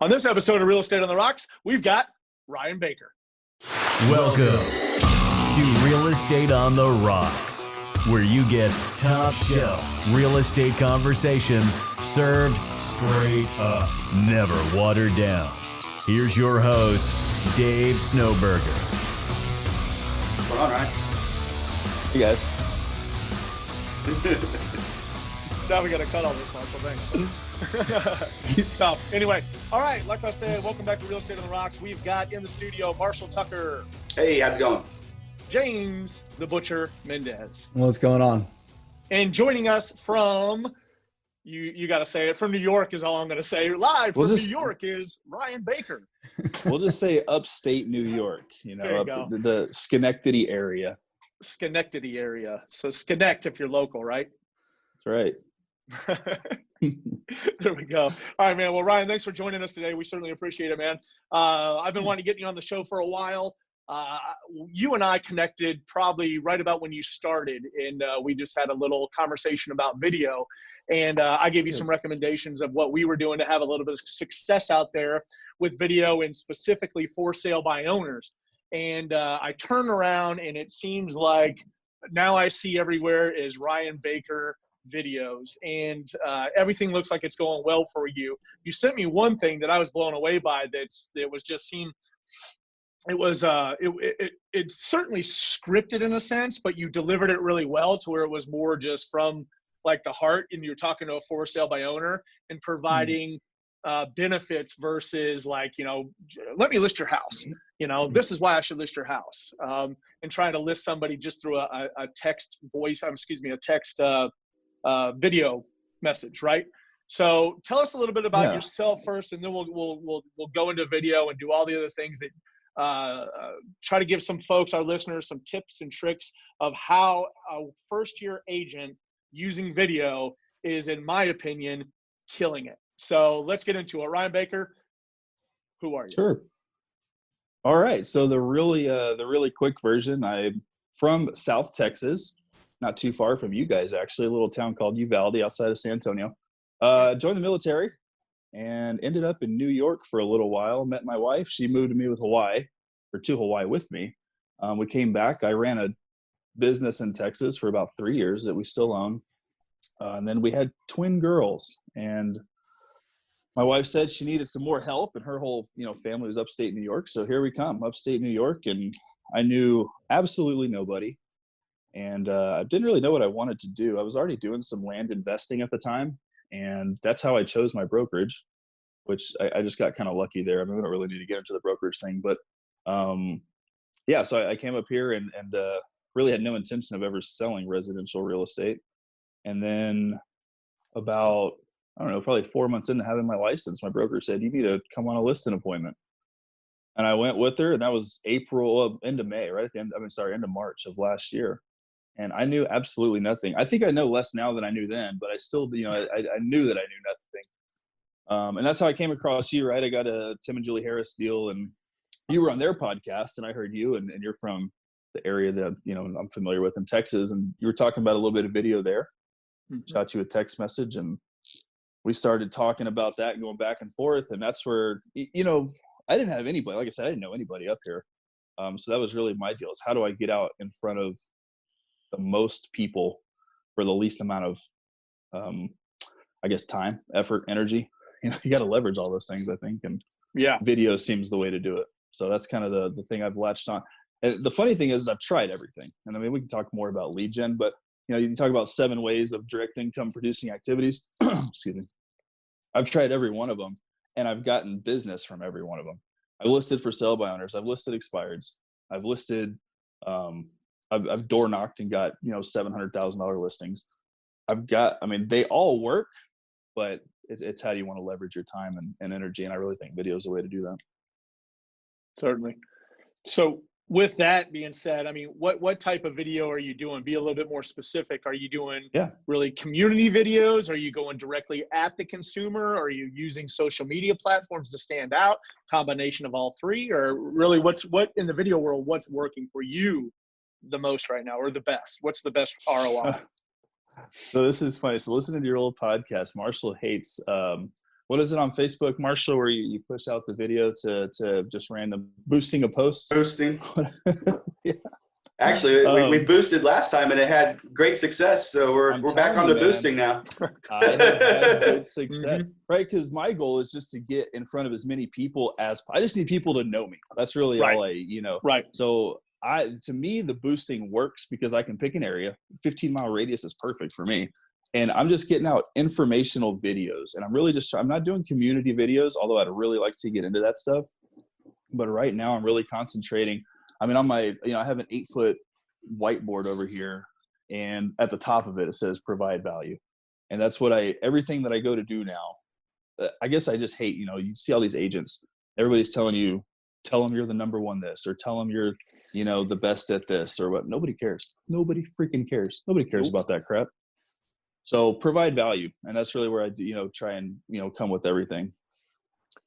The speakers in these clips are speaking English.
On this episode of Real Estate on the Rocks, we've got Ryan Baker. Welcome to Real Estate on the Rocks, where you get top shelf real estate conversations served straight up, never watered down. Here's your host, Dave Snowberger. What's going on, Ryan? Hey, guys. Now we got to cut all this, Marshall. Thanks. It's tough. Anyway, all right. Like I said, welcome back to Real Estate on the Rocks. We've got in the studio Marshall Tucker. Hey, how's it going? James the Butcher Mendez. What's going on? And joining us from, you got to say it, from New York is all I'm going to say. Live from New York is Ryan Baker. We'll just say upstate New York, There you go. The Schenectady area. Schenectady area. So Schenect if you're local, right? That's right. There we go. All right, man. Well, Ryan, thanks for joining us today. We certainly appreciate it, man. I've been wanting to get you on the show for a while. You and I connected probably right about when you started, and we just had a little conversation about video, and I gave you some recommendations of what we were doing to have a little bit of success out there with video, and specifically for sale by owners. And I turn around, and it seems like now I see everywhere is Ryan Baker videos, and everything looks like it's going well for you. You sent me one thing that I was blown away by. That was just seemed. It was it's certainly scripted in a sense, but you delivered it really well to where it was more just from like the heart, and you're talking to a for sale by owner and providing benefits versus like, let me list your house. This is why I should list your house. And trying to list somebody just through a text video message, right? So tell us a little bit about yourself first, and then we'll go into video and do all the other things that try to give some folks, our listeners, some tips and tricks of how a first-year agent using video is, in my opinion, killing it. So let's get into it. Ryan Baker, who are you? Sure. All right. So the really quick version. I'm from South Texas, not too far from you guys, actually, a little town called Uvalde outside of San Antonio. Joined the military and ended up in New York for a little while. Met my wife. She moved to Hawaii with me. We came back. I ran a business in Texas for about 3 years that we still own. And then we had twin girls, and my wife said she needed some more help, and her whole, family was upstate New York. So here we come, upstate New York. And I knew absolutely nobody. And I didn't really know what I wanted to do. I was already doing some land investing at the time. And that's how I chose my brokerage, which I just got kind of lucky there. I mean, we don't really need to get into the brokerage thing, but so I came up here and really had no intention of ever selling residential real estate. And then about, probably 4 months into having my license, my broker said, you need to come on a listing appointment. And I went with her, and that was end of March of last year. And I knew absolutely nothing. I think I know less now than I knew then, but I still, I knew that I knew nothing. And that's how I came across you, right? I got a Tim and Julie Harris deal, and you were on their podcast, and I heard you, and you're from the area that, I'm familiar with in Texas. And you were talking about a little bit of video there. Shot you a text message, and we started talking about that and going back and forth. And that's where, I didn't have anybody. Like I said, I didn't know anybody up here. So that was really my deal, is how do I get out in front of the most people for the least amount of, time, effort, energy. You got to leverage all those things, I think. And video seems the way to do it. So that's kind of the thing I've latched on. And the funny thing is I've tried everything. And I mean, we can talk more about lead gen, but you talk about 7 ways of direct income producing activities. Excuse me. I've tried every one of them, and I've gotten business from every one of them. I've listed for sale by owners. I've listed expireds. I've listed, I've door knocked and got, $700,000 listings. They all work, but it's how do you want to leverage your time and energy. And I really think video is the way to do that. Certainly. So with that being said, what type of video are you doing? Be a little bit more specific. Are you doing really community videos? Are you going directly at the consumer? Are you using social media platforms to stand out? Combination of all three? Or really what in the video world, what's working for you the most right now, or the best? What's the best ROI? So this is funny. So listening to your old podcast, Marshall hates what is it on Facebook, Marshall, where you push out the video to just random boosting a post? Boosting. Yeah. Actually, we boosted last time and it had great success. So we're back on the boosting now. I have had good success, right? Because my goal is just to get in front of as many people as I just need people to know me. That's really all I, Right. So to me, the boosting works because I can pick an area. 15-mile radius is perfect for me. And I'm just getting out informational videos. And I'm not doing community videos, although I'd really like to get into that stuff. But right now I'm really concentrating. I mean, on my, I have an 8-foot whiteboard over here, and at the top of it, it says provide value. And that's what everything that I go to do now, I guess I just hate, you see all these agents, everybody's telling you, tell them you're the number one this, or tell them you're, the best at this or what. Nobody cares. Nobody freaking cares. Nobody cares about that crap. So provide value. And that's really where I do, try and, come with everything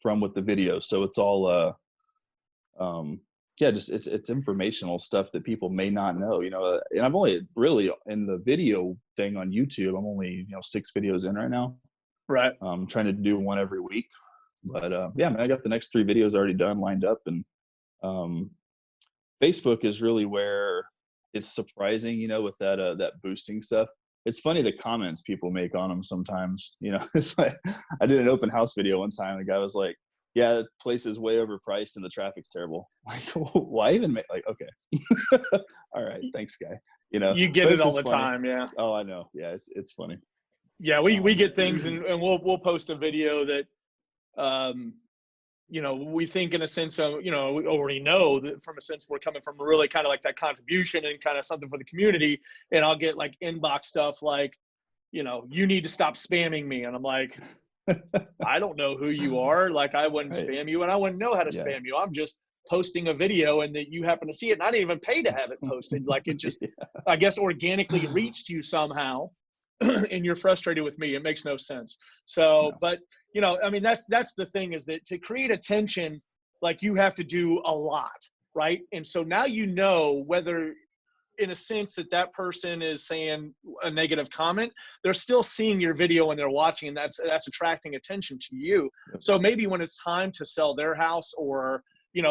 with the videos. So it's all, just it's informational stuff that people may not know, and I'm only really in the video thing on YouTube. I'm only, 6 videos in right now. Right. I'm trying to do one every week, but I got the next 3 videos already done, lined up. And Facebook is really where it's surprising, with that boosting stuff. It's funny the comments people make on them sometimes, it's like, I did an open house video one time. The guy was like, yeah, the place is way overpriced and the traffic's terrible. Like, why even make, like, okay. All right. Thanks, guy. You get it all the time. Yeah. Oh, I know. Yeah. It's funny. Yeah. We get things and we'll post a video that, we think in a sense of, we already know that from a sense we're coming from really kind of like that contribution and kind of something for the community. And I'll get like inbox stuff like, you need to stop spamming me. And I'm like, I don't know who you are. Like, I wouldn't spam you and I wouldn't know how to spam you. I'm just posting a video and that you happen to see it. And I didn't even pay to have it posted. Like, it just, I guess, organically reached you somehow and you're frustrated with me. It makes no sense. So, but I mean, that's the thing, is that to create attention, like, you have to do a lot. Right. And so now, whether in a sense that person is saying a negative comment, they're still seeing your video when they're watching, and that's attracting attention to you. Yep. So maybe when it's time to sell their house, or,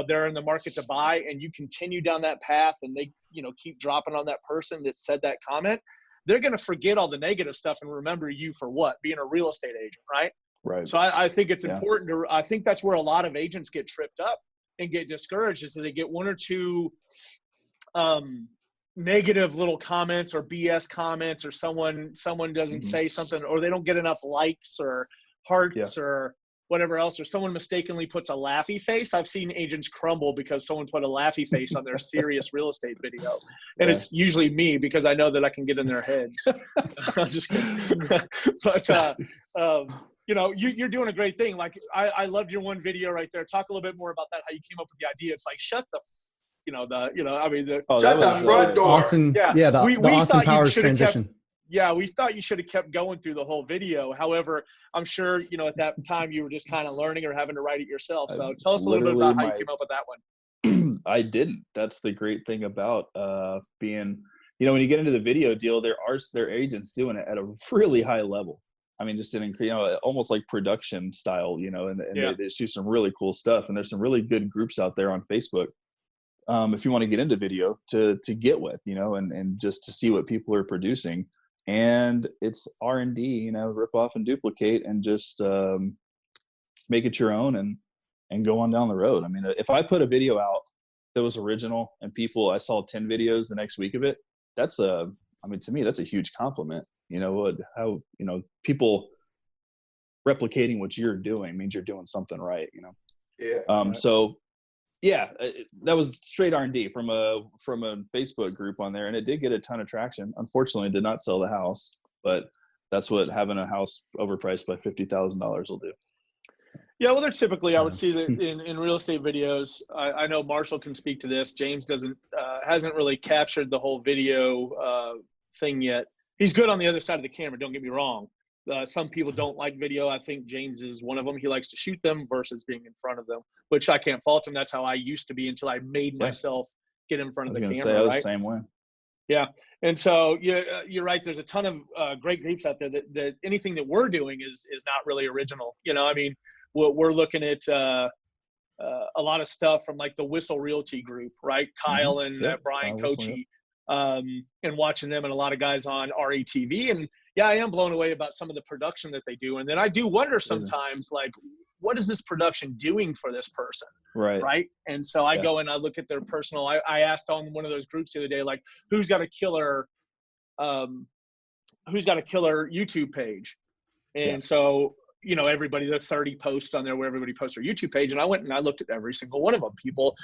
they're in the market to buy, and you continue down that path and they, keep dropping on that person that said that comment, they're going to forget all the negative stuff and remember you for what? Being a real estate agent. Right. Right. So I think it's important I think that's where a lot of agents get tripped up and get discouraged, is that they get 1 or 2, negative little comments or BS comments, or someone doesn't say something, or they don't get enough likes or hearts or whatever else, or someone mistakenly puts a laughy face. I've seen agents crumble because someone put a laughy face on their serious real estate video. And it's usually me, because I know that I can get in their heads. I'm just kidding. But, you're doing a great thing. Like, I loved your one video right there. Talk a little bit more about that, how you came up with the idea. It's like, shut the shut the front door. Austin, the Austin Powers transition. We thought you should have kept going through the whole video. However, I'm sure, at that time you were just kind of learning or having to write it yourself. So tell us a little bit about how you came up with that one. I didn't. That's the great thing about being, when you get into the video deal, there are agents doing it at a really high level. I mean, just almost like production style, and they just do some really cool stuff. And there's some really good groups out there on Facebook. If you want to get into video to get with, and just to see what people are producing. And it's R&D, rip off and duplicate, and just make it your own and go on down the road. I mean, if I put a video out that was original and I saw 10 videos the next week of it, to me, that's a huge compliment. How people replicating what you're doing means you're doing something right, Yeah. So that was straight R&D from a Facebook group on there, and it did get a ton of traction. Unfortunately, it did not sell the house, but that's what having a house overpriced by $50,000 will do. Yeah, well, they're typically, I would see that in real estate videos. I know Marshall can speak to this. James hasn't really captured the whole video thing yet. He's good on the other side of the camera. Don't get me wrong. Some people don't like video. I think James is one of them. He likes to shoot them versus being in front of them, which I can't fault him. That's how I used to be until I made myself get in front of the camera. I was the same way. Yeah. And so you're right. There's a ton of great groups out there that anything that we're doing is not really original. I mean, we're looking at a lot of stuff from like the Whistle Realty group, right? Kyle and Brian Kochi, and watching them and a lot of guys on RATV. And yeah, I am blown away about some of the production that they do. And then I do wonder sometimes, like, what is this production doing for this person? Right. And so I go and I look at their personal, I asked on one of those groups the other day, like, who's got a killer YouTube page? And so, everybody, there are 30 posts on there where everybody posts their YouTube page. And I went and I looked at every single one of them. People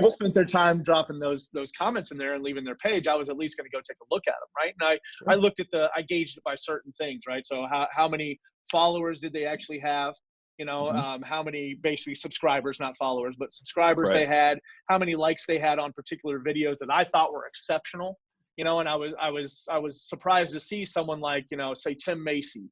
spent their time dropping those comments in there and leaving their page. I was at least going to go take a look at them. Right. And I looked at I gauged it by certain things, right? So how many followers did they actually have? How many basically subscribers, not followers, but subscribers they had, how many likes they had on particular videos that I thought were exceptional, and I was surprised to see someone like, say Tim Macy.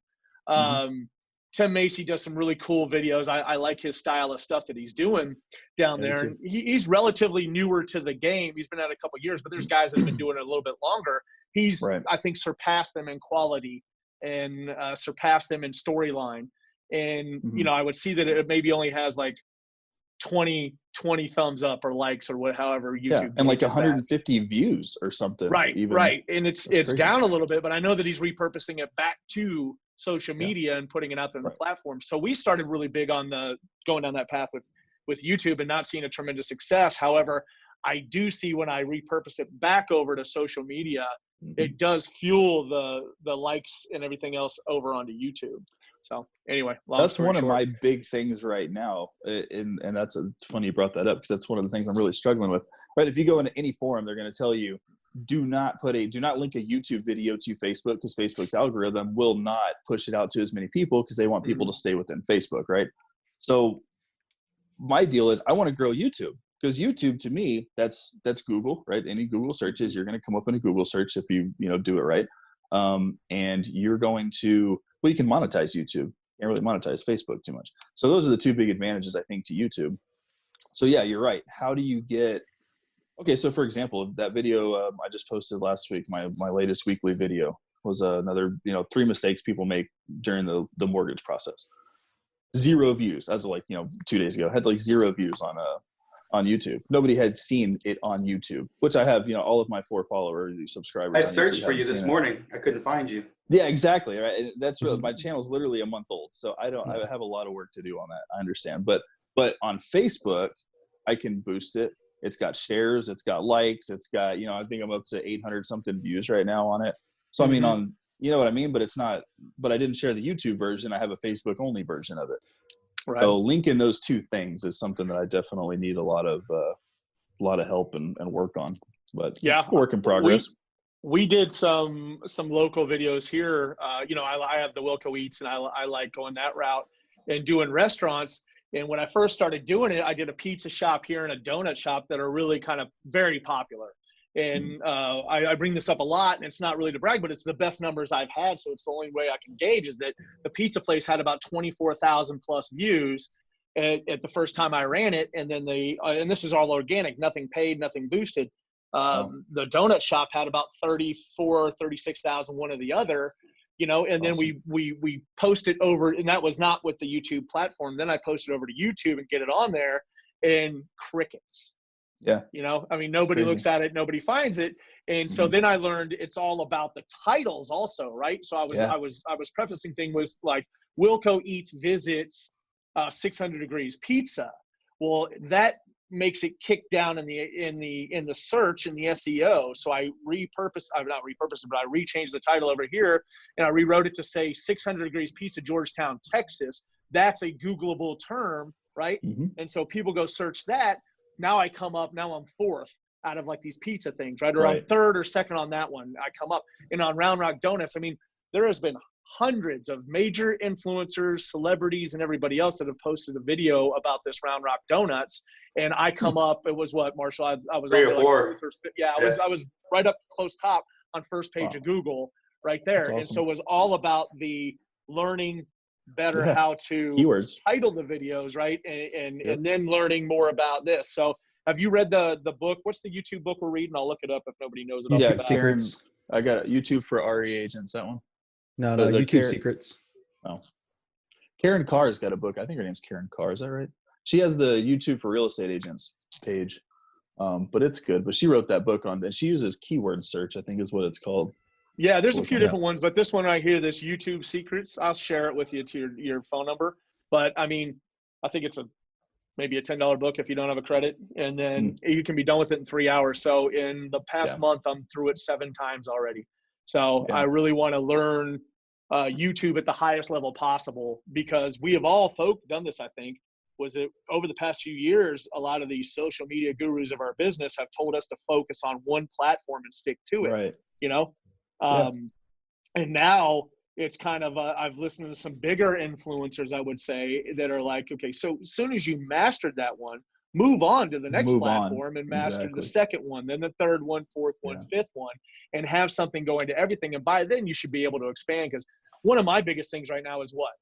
Tim Macy does some really cool videos. I like his style of stuff that he's doing down there. And he's relatively newer to the game. He's been at it a couple of years, but there's guys that have been doing it a little bit longer. He's, I think, surpassed them in quality and surpassed them in storyline. And, I would see that it maybe only has like 20 thumbs up or likes or however YouTube. And like 150 views or something. Right. And it's down a little bit, but I know that he's repurposing it back to social media and putting it out there on the platform. So we started really big on going down that path with YouTube and not seeing a tremendous success. However, I do see when I repurpose it back over to social media, it does fuel the likes and everything else over onto YouTube. So anyway, that's one of my big things right now. And that's funny you brought that up, because that's one of the things I'm really struggling with. Right. If you go into any forum, they're going to tell you, do not link a YouTube video to Facebook, because Facebook's algorithm will not push it out to as many people because they want people to stay within Facebook. Right. So my deal is I want to grow YouTube, because YouTube, to me, that's Google, right? Any Google searches, you're going to come up in a Google search if you do it right. And you're going to, you can monetize YouTube. You can't really monetize Facebook too much. So those are the two big advantages, I think, to YouTube. So yeah, you're right. How do you get, okay, so for example, that video I just posted last week, my latest weekly video was another, 3 mistakes people make during the mortgage process. 0 views as of 2 days ago. Had 0 views on YouTube. Nobody had seen it on YouTube, which I have, all of my 4 followers, subscribers. I searched for you this morning. I couldn't find you. Yeah, exactly. Right. That's really, my channel's literally a month old. So I have a lot of work to do on that. I understand. But on Facebook, I can boost it. It's got shares, it's got likes, it's got, I think I'm up to 800 something views right now on it. So I mean, you know what I mean? But but I didn't share the YouTube version. I have a Facebook only version of it. Right. So linking those 2 things is something that I definitely need a lot of help and work on. But yeah, work in progress. We did some local videos here. I have the Wilco Eats, and I like going that route and doing restaurants. And when I first started doing it, I did a pizza shop here and a donut shop that are really kind of very popular. And I bring this up a lot, and it's not really to brag, but it's the best numbers I've had. So it's the only way I can gauge is that the pizza place had about 24,000 plus views at the first time I ran it. And then and this is all organic, nothing paid, nothing boosted. The donut shop had about 34, 36,000, one or the other, and then we posted over, and that was not with the YouTube platform. Then I posted over to YouTube and get it on there, and crickets. Yeah. Nobody looks at it, nobody finds it. And so then I learned it's all about the titles also, right? So I was prefacing thing was like Wilco Eats visits 600 Degrees Pizza. Well, that makes it kick down in the search in the SEO. So I rechanged the title over here, and I rewrote it to say 600 Degrees Pizza, Georgetown, Texas. That's a Googleable term, right? And so people go search that. Now I'm 4th out of these pizza things, right? Or I'm 3rd or 2nd on that one. I come up. And on Round Rock Donuts, there has been hundreds of major influencers, celebrities, and everybody else that have posted a video about this Round Rock Donuts. And I come up, it was what, Marshall? I was 3 or 4. I was right up close top on first page of Google right there. Awesome. And so it was all about the learning better how to keywords, title the videos, right? And then learning more about this. So Have you read the book? What's the YouTube book we're reading? I'll look it up if nobody knows about YouTube that. Secrets. I got it. YouTube for RE agents. That one. No, The YouTube Secrets. Oh, Karen Carr's got a book. I think her name's Karen Carr. Is that right? She has the YouTube for real estate agents page, but it's good. But she wrote that book and she uses keyword search, I think is what it's called. Yeah, there's a few different ones, but this one right here, this YouTube Secrets, I'll share it with you to your phone number. But I mean, I think it's maybe a $10 book if you don't have a credit, and then you can be done with it in 3 hours. So in the past month, I'm through it 7 times already. So I really want to learn YouTube at the highest level possible, because we have all done this, I think, was that over the past few years, a lot of these social media gurus of our business have told us to focus on one platform and stick to it, right. you know? And now it's kind of, I've listened to some bigger influencers, I would say, that are like, okay, so as soon as you mastered that one, move on to the next platform and master the second one, then the third one, fourth one, fifth one, and have something going to everything. And by then you should be able to expand, because one of my biggest things right now is what?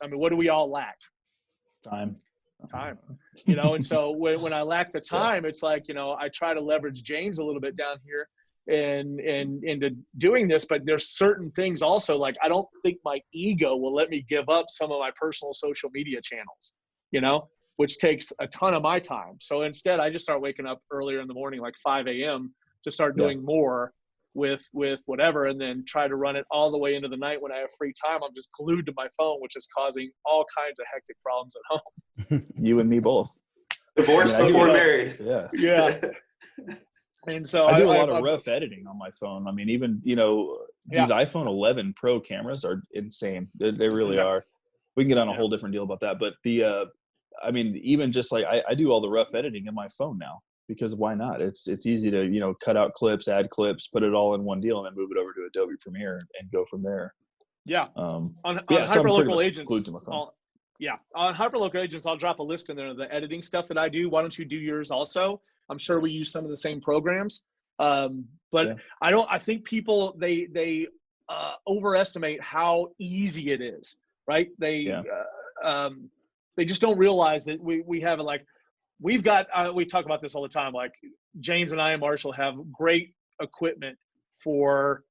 I mean, what do we all lack? Time. You know, and so when I lack the time, it's like, you know, I try to leverage James a little bit down here and into doing this, but there's certain things also, like, I don't think my ego will let me give up some of my personal social media channels, you know, which takes a ton of my time. So instead I just start waking up earlier in the morning, like 5 a.m. to start doing more with whatever, and then try to run it all the way into the night. When I have free time, I'm just glued to my phone, which is causing all kinds of hectic problems at home. You and me both. Divorced before married. Yeah. And so I do a lot of rough editing on my phone. I mean, even, you know, these iPhone 11 Pro cameras are insane. They really are. We can get on a whole different deal about that. But I mean, even just like I do all the rough editing in my phone now, because why not? It's easy to, you know, cut out clips, add clips, put it all in one deal, and then move it over to Adobe Premiere and go from there. Yeah. On Hyperlocal Agents. On Hyperlocal Agents, I'll drop a list in there of the editing stuff that I do. Why don't you do yours also? I'm sure we use some of the same programs. But I think people, they overestimate how easy it is, right? They just don't realize that we have we've got, we talk about this all the time. Like, James and I and Marshall have great equipment for,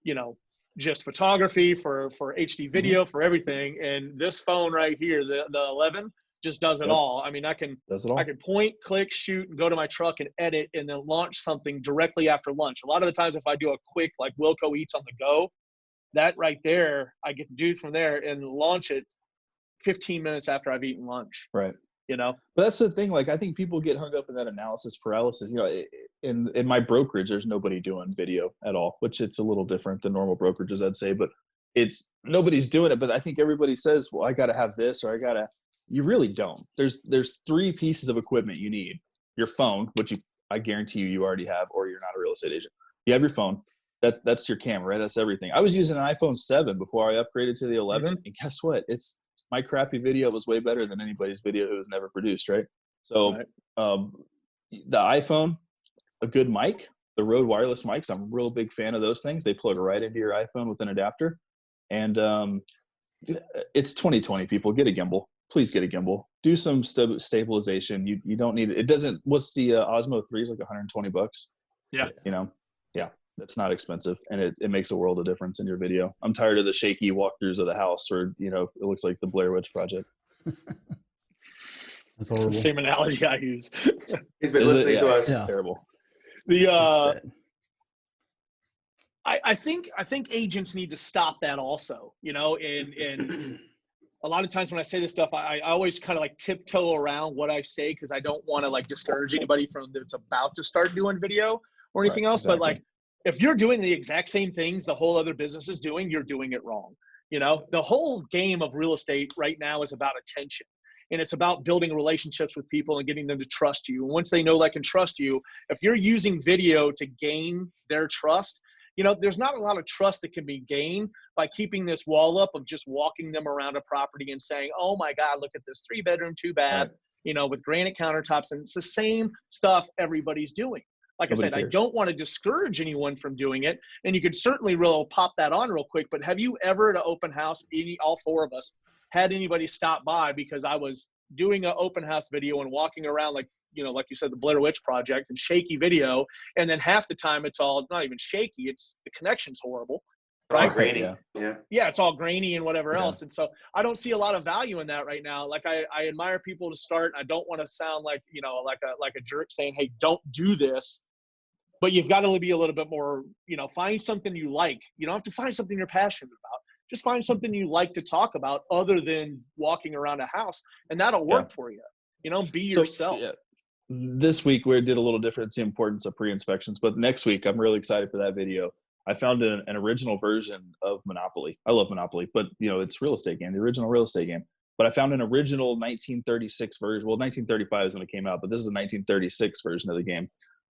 you know, just photography, for HD video, for everything. And this phone right here, the 11, just does it all. I mean, I can point, click, shoot, and go to my truck and edit, and then launch something directly after lunch. A lot of the times, if I do a quick, like Wilco Eats on the go, that right there, I get to do from there and launch it 15 minutes after I've eaten lunch. Right. You know, but that's the thing. Like, I think people get hung up in that analysis paralysis. You know, in my brokerage, there's nobody doing video at all, which it's a little different than normal brokerages, I'd say. But nobody's doing it. But I think everybody says, well, I got to have this, or you really don't. There's 3 pieces of equipment you need. Your phone, which I guarantee you already have, or you're not a real estate agent. You have your phone. That's your camera, right? That's everything. I was using an iPhone 7 before I upgraded to the 11, and guess what? My crappy video was way better than anybody's video who was never produced, right? So the iPhone, a good mic, the Rode wireless mics, I'm a real big fan of those things. They plug right into your iPhone with an adapter. And it's 2020, people. Get a gimbal. Please get a gimbal. Do some stabilization. You don't need it. It doesn't, what's the Osmo 3 is like $120. Yeah. You know, that's not expensive, and it makes a world of difference in your video. I'm tired of the shaky walkthroughs of the house where, you know, it looks like the Blair Witch Project. That's horrible. It's the same analogy I use. He's been listening to us. It's terrible. I think agents need to stop that also, you know, and a lot of times when I say this stuff, I always kind of like tiptoe around what I say, because I don't want to like discourage anybody from that's about to start doing video or anything else. Exactly. But like, if you're doing the exact same things the whole other business is doing, you're doing it wrong. You know, the whole game of real estate right now is about attention, and it's about building relationships with people and getting them to trust you. And once they know they can trust you, if you're using video to gain their trust, you know, there's not a lot of trust that can be gained by keeping this wall up of just walking them around a property and saying, oh my God, look at this 3-bedroom, 2-bath, you know, with granite countertops. And it's the same stuff everybody's doing. Like Nobody I said, cares. I don't want to discourage anyone from doing it. And you could certainly pop that on real quick. But have you ever at an open house, all 4 of us, had anybody stop by because I was doing an open house video and walking around like you said, the Blair Witch Project and shaky video, and then half the time it's all not even shaky, it's the connection's horrible, right? All grainy. Yeah, it's all grainy and whatever else. And so I don't see a lot of value in that right now. Like I admire people to start. I don't want to sound like, like a jerk saying, hey, don't do this. But you've got to be a little bit more, find something you like. You don't have to find something you're passionate about. Just find something you like to talk about other than walking around a house, and that'll work for you. Be yourself. Yeah. This week we did a little different. It's the importance of pre-inspections. But next week, I'm really excited for that video. I found an original version of Monopoly. I love Monopoly, but it's real estate game, the original real estate game. But I found an original 1936 version. Well, 1935 is when it came out, but this is a 1936 version of the game.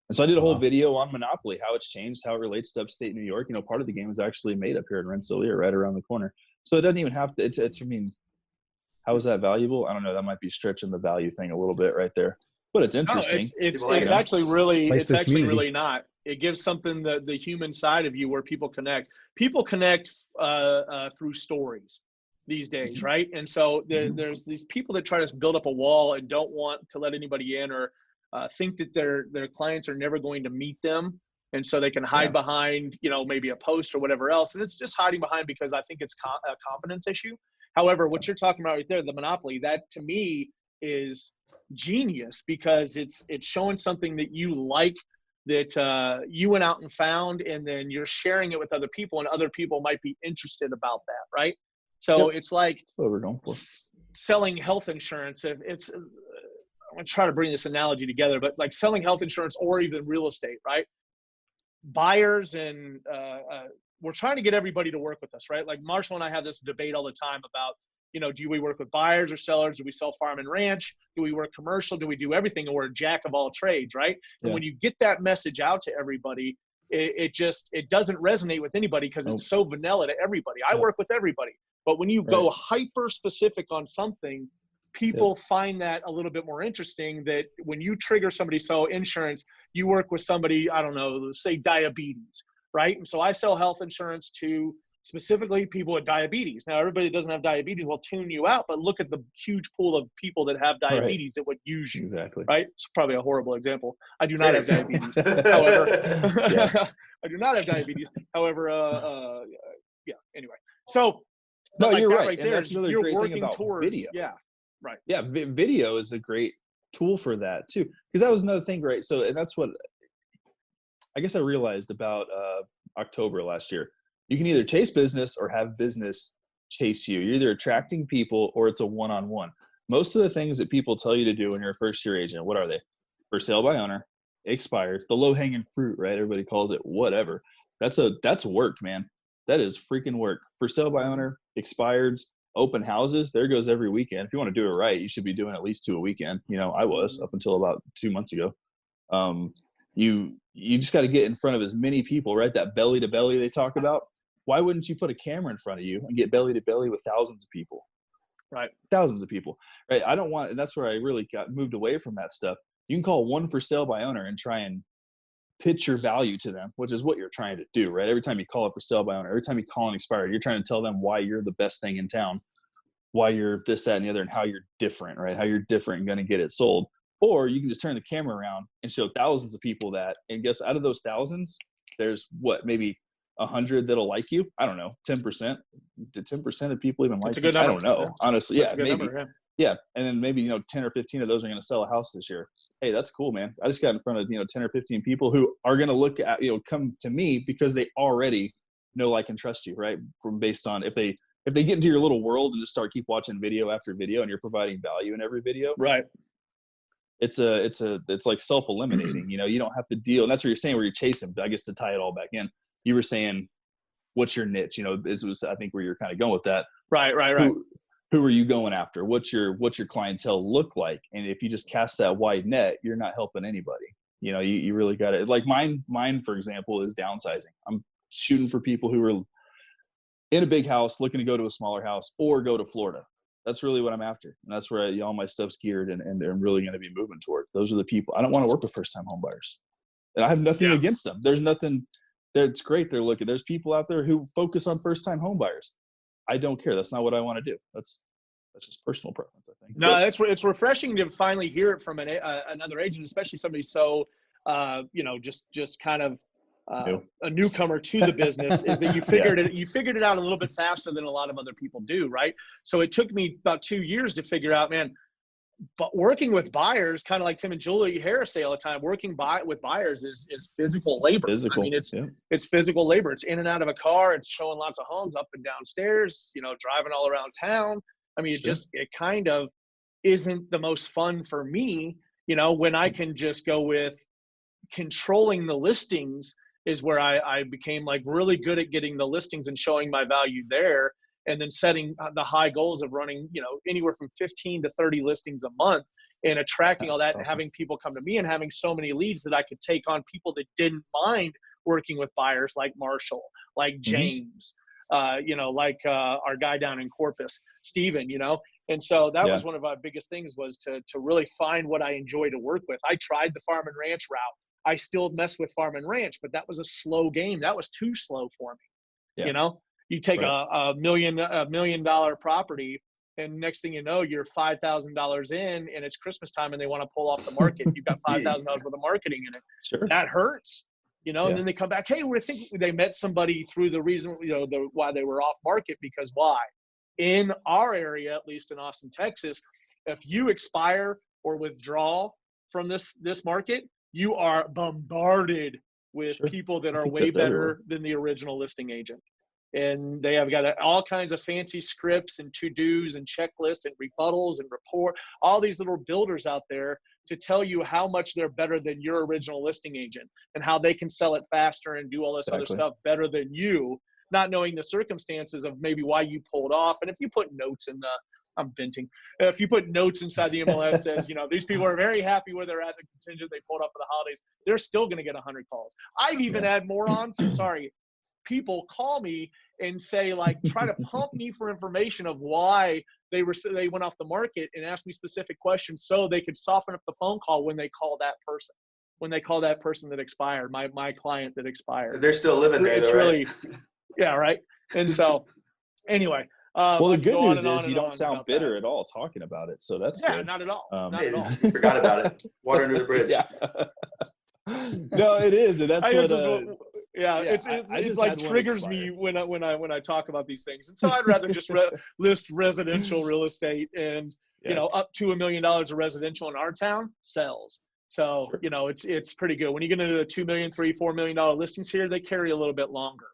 And so I did a whole video on Monopoly, how it's changed, how it relates to upstate New York. Part of the game is actually made up here in Rensselaer, right around the corner. So it doesn't even have to. I mean, how is that valuable? I don't know. That might be stretching the value thing a little bit right there. But it's interesting. No, it's actually really really not. It gives something the human side of you where people connect. People connect through stories these days, right? And so there's these people that try to build up a wall and don't want to let anybody in, or think that their clients are never going to meet them, and so they can hide behind maybe a post or whatever else. And it's just hiding behind because I think it's a confidence issue. However, what you're talking about right there, the Monopoly, that to me is genius, because it's showing something that you like, that you went out and found, and then you're sharing it with other people, and other people might be interested about that, right? So it's like that's what we're going for. Selling health insurance. If it's I'm gonna try to bring this analogy together, but like selling health insurance or even real estate, right? Buyers and we're trying to get everybody to work with us, right? Like Marshall and I have this debate all the time about, do we work with buyers or sellers? Do we sell farm and ranch? Do we work commercial? Do we do everything? Or we're a jack of all trades, right? And when you get that message out to everybody, it doesn't resonate with anybody because it's so vanilla to everybody. I work with everybody. But when you go hyper specific on something, people find that a little bit more interesting, that when you trigger somebody, so insurance, you work with somebody, I don't know, say diabetes, right? And so I sell health insurance to specifically people with diabetes. Now, everybody that doesn't have diabetes will tune you out, but look at the huge pool of people that have diabetes that would use you. Exactly. Right? It's probably a horrible example. I do not have diabetes. However, I do not have diabetes. However, anyway. So, no, like you're right. Right and there, that's another you're great working thing about towards video. Yeah. Right. Yeah. Video is a great tool for that too. Because that was another thing, right? So, and that's what I guess I realized about October last year. You can either chase business or have business chase you. You're either attracting people or it's a one-on-one. Most of the things that people tell you to do when you're a first-year agent, what are they? For sale by owner, expires, the low-hanging fruit, right? Everybody calls it whatever. That's work, man. That is freaking work. For sale by owner, expireds, open houses, there goes every weekend. If you want to do it right, you should be doing at least 2 a weekend. I was up until about 2 months ago. You just got to get in front of as many people, right? That belly to belly they talk about. Why wouldn't you put a camera in front of you and get belly to belly with thousands of people? Right. Thousands of people. Right. I don't want, and that's where I really got moved away from that stuff. You can call one for sale by owner and try and pitch your value to them, which is what you're trying to do, right? Every time you call up for sale by owner, every time you call an expired, you're trying to tell them why you're the best thing in town, why you're this, that, and the other, and how you're different, right? How you're different and going to get it sold. Or you can just turn the camera around and show thousands of people that, and guess out of those thousands, there's maybe 100 that'll like you. I don't know, 10%. Do 10% of people even like you? I don't know. Honestly, maybe. Number, yeah. And then maybe, 10 or 15 of those are going to sell a house this year. Hey, that's cool, man. I just got in front of, 10 or 15 people who are going to look at, come to me because they already know, like, and trust you, right? Based on if they get into your little world and just keep watching video after video and you're providing value in every video. Right. It's like self-eliminating, you don't have to deal. And that's what you're saying, where you're chasing, I guess, to tie it all back in. You were saying, what's your niche? This was, I think, where you're kind of going with that. Right. Who are you going after? What's your clientele look like? And if you just cast that wide net, you're not helping anybody. You really got it. Like mine, for example, is downsizing. I'm shooting for people who are in a big house, looking to go to a smaller house or go to Florida. That's really what I'm after. And that's where all my stuff's geared and I'm really going to be moving towards. Those are the people. I don't want to work with first-time home buyers. And I have nothing against them. There's nothing. It's great. There's people out there who focus on first-time home buyers. I don't care. That's not what I want to do. That's That's just personal preference, I think. No, it's refreshing to finally hear it from another agent, especially somebody so, just kind of a newcomer to the business, is that you figured it out a little bit faster than a lot of other people do, right? So it took me about 2 years to figure out, man, but working with buyers, kind of like Tim and Julie Harris say all the time, working with buyers is physical labor. I mean, it's physical labor. It's in and out of a car. It's showing lots of homes up and down stairs, driving all around town. I mean, it kind of isn't the most fun for me, when I can just go with controlling the listings is where I became like really good at getting the listings and showing my value there. And then setting the high goals of running, anywhere from 15 to 30 listings a month and attracting all that and having people come to me and having so many leads that I could take on people that didn't mind working with buyers like Marshall, like James, like our guy down in Corpus, Steven, And so that was one of our biggest things, was to really find what I enjoy to work with. I tried the farm and ranch route. I still mess with farm and ranch, but that was a slow game. That was too slow for me, You take a $1 million property, and next thing you know, you're $5,000 in, and it's Christmas time, and they want to pull off the market. You've got $5,000 worth of marketing in it. Sure. That hurts, And then they come back, hey, we think they met somebody through the reason, why they were off market, because why? In our area, at least in Austin, Texas, if you expire or withdraw from this market, you are bombarded with people that are way better than the original listing agent. And they have got all kinds of fancy scripts and to-dos and checklists and rebuttals and report, all these little builders out there to tell you how much they're better than your original listing agent and how they can sell it faster and do all this other stuff better than you, not knowing the circumstances of maybe why you pulled off. And if you put notes in if you put notes inside the MLS says, these people are very happy where they're at, the contingent they pulled up for the holidays, they're still going to get 100 calls. I've even had morons, people call me and say, like, try to pump me for information of why they went off the market, and ask me specific questions so they could soften up the phone call when they call that person that expired, my client that expired. They're still living there. It's though, really, right? right. And so anyway, well, the good news is you don't sound bitter at all talking about it, so that's good. Not at all. Not at all. Forgot about it. Water under the bridge. No, it is, and that's it's like triggers me when I talk about these things. And so I'd rather just list residential real estate, and up to $1 million of residential in our town sells. So it's pretty good. When you get into the $2 million, $3, $4 million listings here, they carry a little bit longer.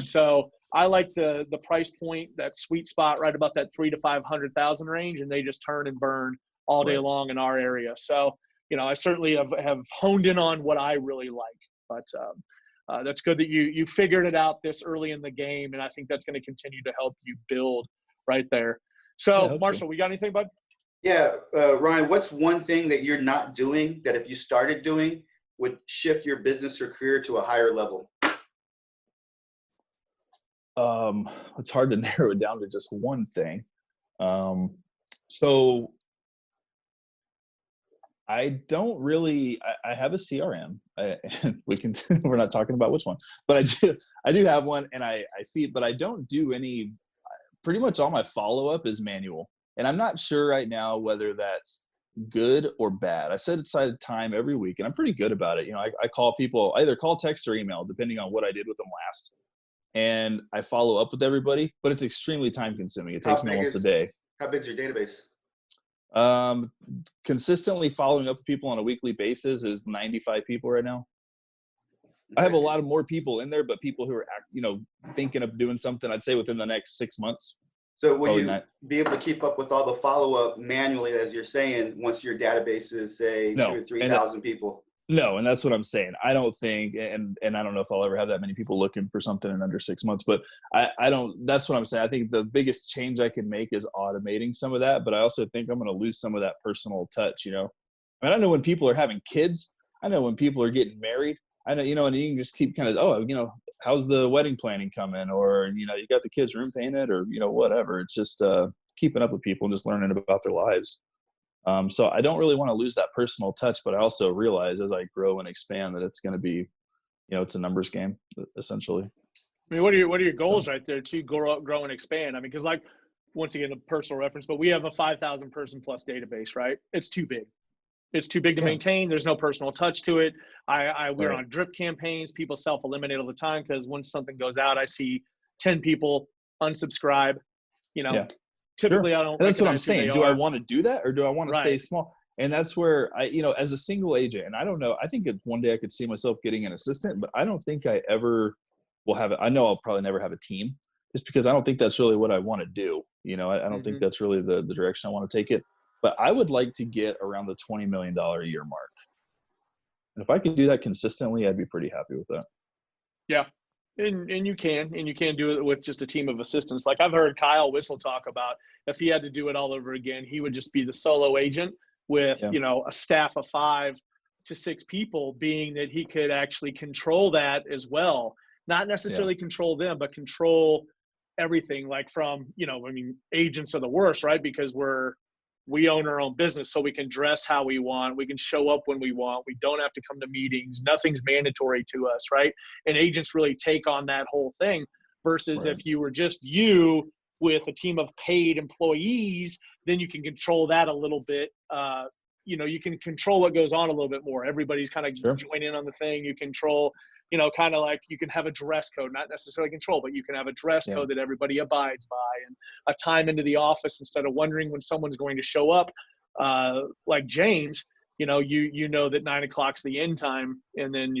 So I like the price point, that sweet spot right about that 300,000 to 500,000 range, and they just turn and burn all day long in our area. So I certainly have honed in on what I really like. But that's good that you figured it out this early in the game, and I think that's going to continue to help you build right there. So Marshall, we got anything, bud? Yeah, Ryan, what's one thing that you're not doing that if you started doing would shift your business or career to a higher level? It's hard to narrow it down to just one thing. So I don't really, I have a CRM. We're not talking about which one, but I do have one, and I feed, but I don't do any, pretty much all my follow-up is manual. And I'm not sure right now whether that's good or bad. I set aside time every week, and I'm pretty good about it. I call people, either call, text, or email, depending on what I did with them last. And I follow up with everybody, but it's extremely time consuming. It takes me almost a day. How big is your database? Consistently following up with people on a weekly basis is 95 people right now. I have a lot of more people in there, but people who are, thinking of doing something, I'd say within the next 6 months. So will you be able to keep up with all the follow-up manually, as you're saying, once your database is, say, 2,000 or 3,000 people? No, and that's what I'm saying. I don't think, and I don't know if I'll ever have that many people looking for something in under 6 months, but I don't, that's what I'm saying. I think the biggest change I can make is automating some of that, but I also think I'm going to lose some of that personal touch, I know when people are having kids, I know when people are getting married, I know, and you can just keep kind of, how's the wedding planning coming? Or, you got the kids' room painted, or, whatever. It's just keeping up with people and just learning about their lives. So I don't really want to lose that personal touch, but I also realize as I grow and expand that it's going to be, it's a numbers game, essentially. I mean, what are your goals right there to grow and expand? I mean, because like once again, a personal reference, but we have a 5,000 person plus database, right? It's too big. It's too big to maintain. There's no personal touch to it. We're on drip campaigns. People self-eliminate all the time because once something goes out, I see 10 people unsubscribe. Typically I don't. And that's what I'm saying. Do I want to do that, or do I want to stay small? And that's where as a single agent, and I don't know, I think one day I could see myself getting an assistant, but I don't think I ever will have it. I know I'll probably never have a team, just because I don't think that's really what I want to do. I don't think that's really the direction I want to take it. But I would like to get around the $20 million a year mark. And if I could do that consistently, I'd be pretty happy with that. Yeah. And you can do it with just a team of assistants. Like I've heard Kyle Whistle talk about, if he had to do it all over again, he would just be the solo agent with, a staff of 5 to 6 people, being that he could actually control that as well. Not necessarily control them, but control everything, like from, agents are the worst, right? Because we own our own business, so we can dress how we want. We can show up when we want. We don't have to come to meetings. Nothing's mandatory to us, right? And agents really take on that whole thing versus if you were just you with a team of paid employees, then you can control that a little bit. You can control what goes on a little bit more. Everybody's kind of join in on the thing. You control, kind of like you can have a dress code, not necessarily control, but you can have a dress code that everybody abides by, and a time into the office instead of wondering when someone's going to show up. Like James, you know that 9 o'clock's the end time, and then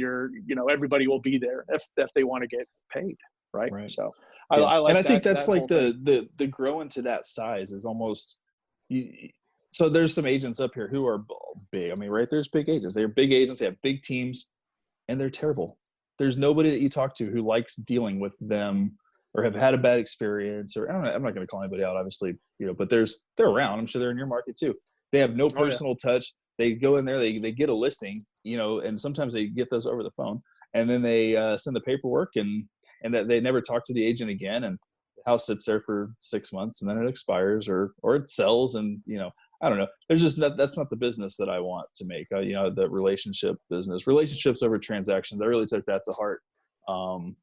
everybody will be there if they want to get paid. Right. So I like and I think that that's like the growing to that size is almost, so there's some agents up here who are big. I mean, right, there's big agents. They're big agents. They have big teams, and they're terrible. There's nobody that you talk to who likes dealing with them or have had a bad experience, or I don't know. I'm not going to call anybody out, obviously, but they're around. I'm sure they're in your market too. They have no personal touch. They go in there, they get a listing, and sometimes they get those over the phone, and then they send the paperwork, and that they never talk to the agent again, and the house sits there for 6 months, and then it expires or it sells, and I don't know. There's just that's not the business that I want to make. The relationship business, relationships over transactions. I really took that to heart. I'm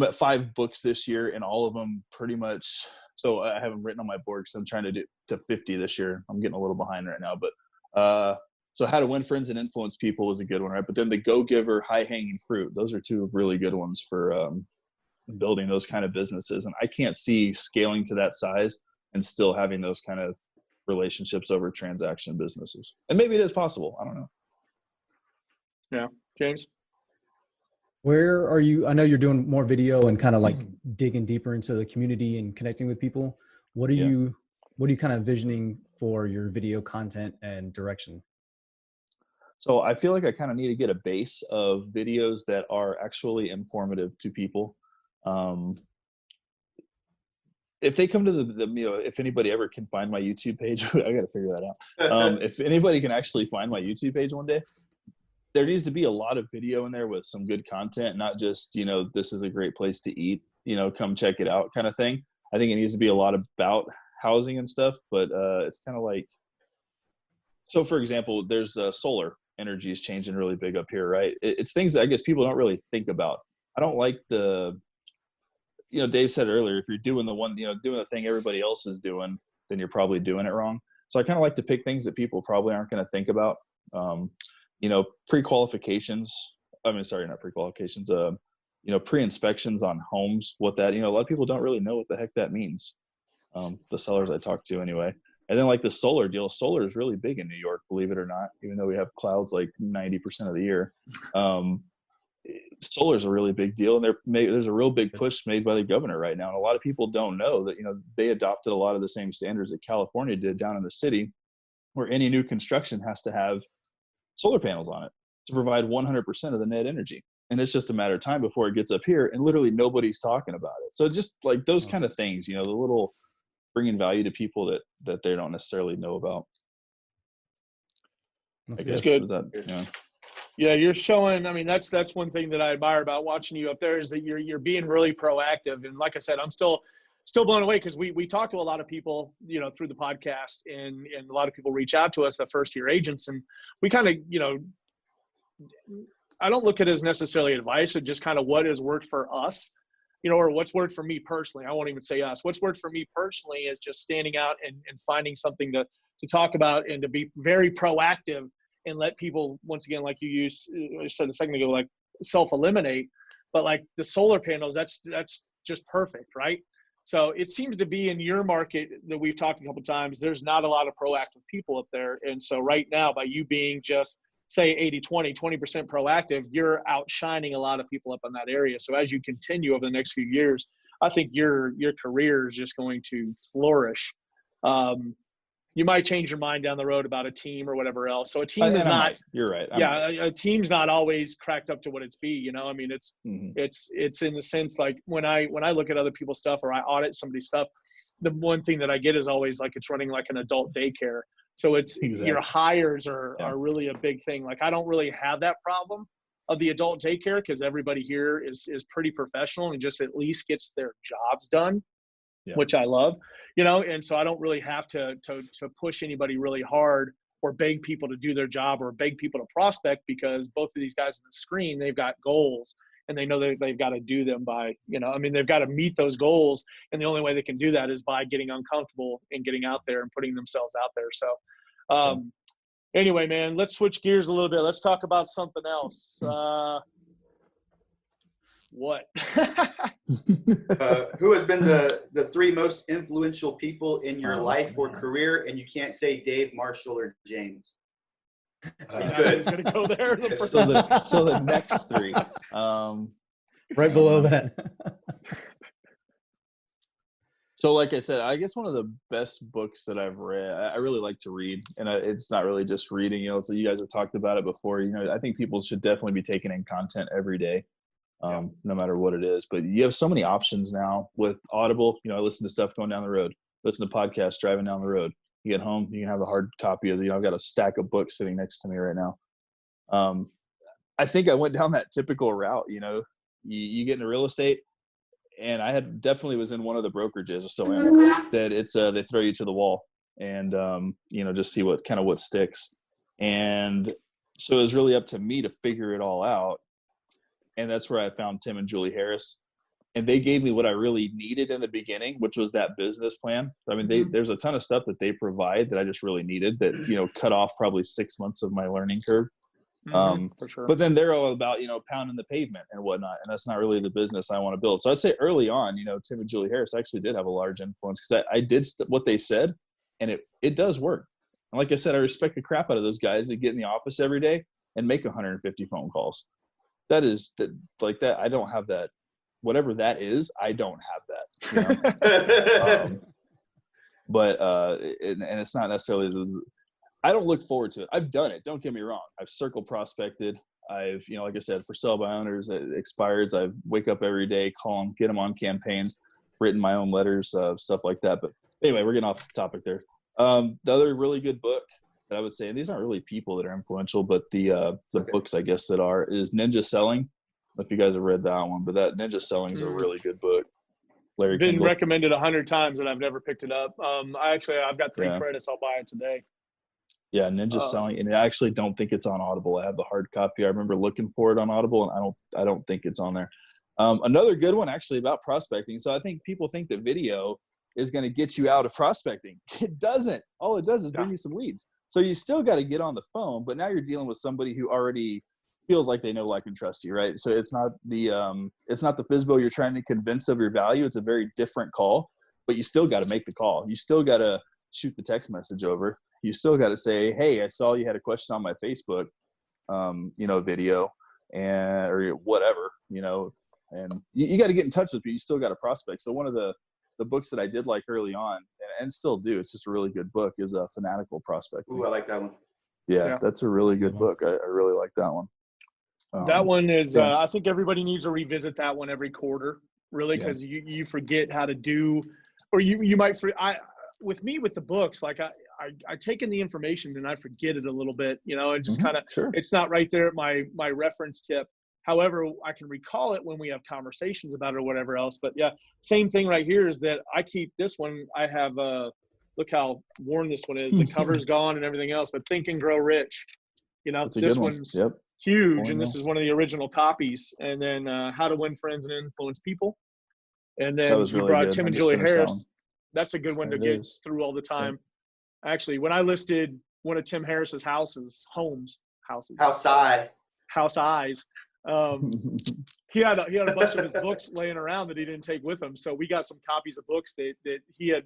at 5 books this year, and all of them pretty much. So I have them written on my board because I'm trying to do to 50 this year. I'm getting a little behind right now, but so How to Win Friends and Influence People was a good one, right? But then the Go Giver, High Hanging Fruit. Those are 2 really good ones for building those kind of businesses. And I can't see scaling to that size and still having those kind of relationships over transaction businesses. And maybe it is possible. I don't know. Yeah. James? Where are you? I know you're doing more video and kind of like digging deeper into the community and connecting with people. What are you kind of envisioning for your video content and direction? So I feel like I kind of need to get a base of videos that are actually informative to people. If they come to the if anybody ever can find my YouTube page, I got to figure that out. If anybody can actually find my YouTube page one day, there needs to be a lot of video in there with some good content, not just, this is a great place to eat, come check it out kind of thing. I think it needs to be a lot about housing and stuff, but it's kind of like, so for example, there's solar energy is changing really big up here, right? It's things that I guess people don't really think about. I don't like Dave said earlier, if you're doing doing the thing everybody else is doing, then you're probably doing it wrong. So I kind of like to pick things that people probably aren't going to think about. Pre-qualifications. I mean, sorry, not pre-qualifications. Pre-inspections on homes. What that, a lot of people don't really know what the heck that means. The sellers I talk to anyway. And then like the solar deal, solar is really big in New York, believe it or not, even though we have clouds like 90% of the year. Solar is a really big deal, and there's a real big push made by the governor right now. And a lot of people don't know that, they adopted a lot of the same standards that California did down in the city, where any new construction has to have solar panels on it to provide 100% of the net energy. And it's just a matter of time before it gets up here, and literally nobody's talking about it. So just like those kind of things, the little bringing value to people that they don't necessarily know about. That's good. Yeah, you're showing. I mean, that's one thing that I admire about watching you up there is that you're being really proactive. And like I said, I'm still blown away because we talk to a lot of people, through the podcast, and a lot of people reach out to us, the first year agents, and we kind of, I don't look at it as necessarily advice, it's just kind of what has worked for us. or what's worked for me personally, I won't even say us, what's worked for me personally is just standing out and finding something to talk about and to be very proactive and let people, once again, like you said a second ago, like self-eliminate. But like the solar panels, that's just perfect, right? So it seems to be in your market that we've talked a couple of times, there's not a lot of proactive people up there. And so right now, by you being just say 80-20, 20% proactive, you're outshining a lot of people up in that area. So as you continue over the next few years, I think your career is just going to flourish. You might change your mind down the road about a team or whatever else. So a team is not, you're right. a team's not always cracked up to what it's be, I mean, it's in the sense, like when I look at other people's stuff or I audit somebody's stuff, the one thing that I get is always like, it's running like an adult daycare. So it's your hires are really a big thing. Like I don't really have that problem of the adult daycare because everybody here is pretty professional and just at least gets their jobs done, which I love, and so I don't really have to push anybody really hard or beg people to do their job or beg people to prospect, because both of these guys on the screen, they've got goals and they know they've got to do them by, they've got to meet those goals. And the only way they can do that is by getting uncomfortable and getting out there and putting themselves out there. So anyway, man, let's switch gears a little bit. Let's talk about something else. What? Who has been the three most influential people in your life or career? And you can't say Dave, Marshall, or James. I was going to go there. So the next three. Right below that. So like I said, I guess one of the best books that I've read, I really like to read, and it's not really just reading, so you guys have talked about it before, I think people should definitely be taking in content every day, no matter what it is. But you have so many options now with Audible. I listen to stuff going down the road, listen to podcasts driving down the road. You get home, you can have a hard copy of I've got a stack of books sitting next to me right now. I think I went down that typical route, you get into real estate, and I definitely was in one of the brokerages, so that it's they throw you to the wall and just see what sticks. And so it was really up to me to figure it all out. And that's where I found Tim and Julie Harris. And they gave me what I really needed in the beginning, which was that business plan. I mean, there's a ton of stuff that they provide that I just really needed that, cut off probably 6 months of my learning curve. For sure. But then they're all about, pounding the pavement and whatnot. And that's not really the business I want to build. So I'd say early on, Tim and Julie Harris actually did have a large influence because I did what they said, and it does work. And like I said, I respect the crap out of those guys that get in the office every day and make 150 phone calls. That is like that. I don't have that. Whatever that is, I don't have that. And it's not necessarily I don't look forward to it. I've done it. Don't get me wrong. I've circle prospected. I've, like I said, for sell by owners, expireds. I wake up every day, call them, get them on campaigns, written my own letters, stuff like that. But anyway, we're getting off the topic there. The other really good book that I would say, and these aren't really people that are influential, but the books, I guess, that are, is Ninja Selling. I don't know if you guys have read that one, but that Ninja Selling is a really good book. Larry been Kendall. recommended 100 times and I've never picked it up. I've got 3 credits. I'll buy it today. Yeah, Ninja Selling, and I actually don't think it's on Audible. I have the hard copy. I remember looking for it on Audible, and I don't think it's on there. Another good one actually about prospecting. So I think people think that video is going to get you out of prospecting. It doesn't. All it does is bring you some leads. So you still got to get on the phone, but now you're dealing with somebody who already feels like they know, like, and trust you, right? So it's not the FSBO you're trying to convince of your value. It's a very different call, but you still got to make the call. You still got to shoot the text message over. You still got to say, hey, I saw you had a question on my Facebook, video or whatever, and you got to get in touch with people. You still got to prospect. So one of the books that I did like early on and still do, it's just a really good book, is Fanatical Prospecting. Ooh, I like that one. Yeah, that's a really good book. I really like that one. That one is, I think everybody needs to revisit that one every quarter, really, because you forget how to do, or you might, with me with the books, like I take in the information and I forget it a little bit, and just kind of, it's not right there at my reference tip. However, I can recall it when we have conversations about it or whatever else. But yeah, same thing right here is that I keep this one. I have, look how worn this one is. The cover's gone and everything else, but Think and Grow Rich, this one's huge. And this is one of the original copies. And then How to Win Friends and Influence People. And That then was we really brought good. Tim I and just Julie finished that Harris. one. That's a good one to It get is. through all the time. Actually, when I listed one of Tim Harris's houses, House Eyes, he had a bunch of his books laying around that he didn't take with him. So we got some copies of books that he had,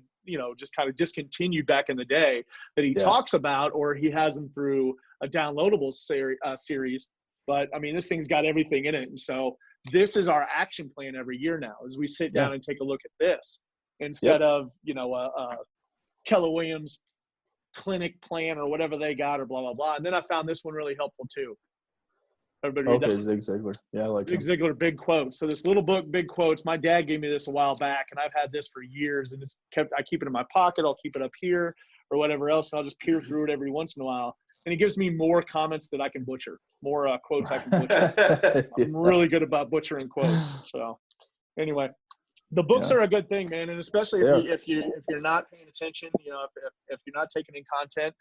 just kind of discontinued back in the day that he talks about, or he has them through a downloadable series. But I mean, this thing's got everything in it. And so this is our action plan every year now, as we sit down and take a look at this instead of, Keller Williams clinic plan or whatever they got or blah, blah, blah. And then I found this one really helpful too. Everybody read that? Zig Ziglar. Yeah, I like Zig Ziglar, Big Quotes. So this little book, Big Quotes, my dad gave me this a while back, and I've had this for years, and I keep it in my pocket. I'll keep it up here or whatever else, and I'll just peer through it every once in a while. And it gives me more comments that I can butcher, more quotes I can butcher. I'm really good about butchering quotes. So anyway, the books are a good thing, man, and especially if you're not paying attention, if you're not taking in content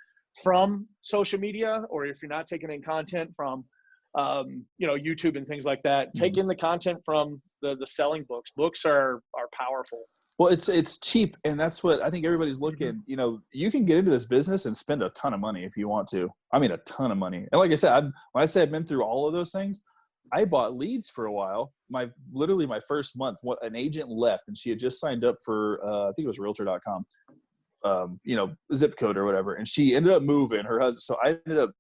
from social media, or if you're not taking in content from YouTube and things like that, take in the content from the selling books. Books are powerful. Well, it's cheap, and that's what I think everybody's looking. You can get into this business and spend a ton of money if you want to. I mean, a ton of money. And like I said, when I say I've been through all of those things, I bought leads for a while. Literally my first month, an agent left, and she had just signed up for I think it was Realtor.com. Zip code or whatever. And she ended up moving her husband. So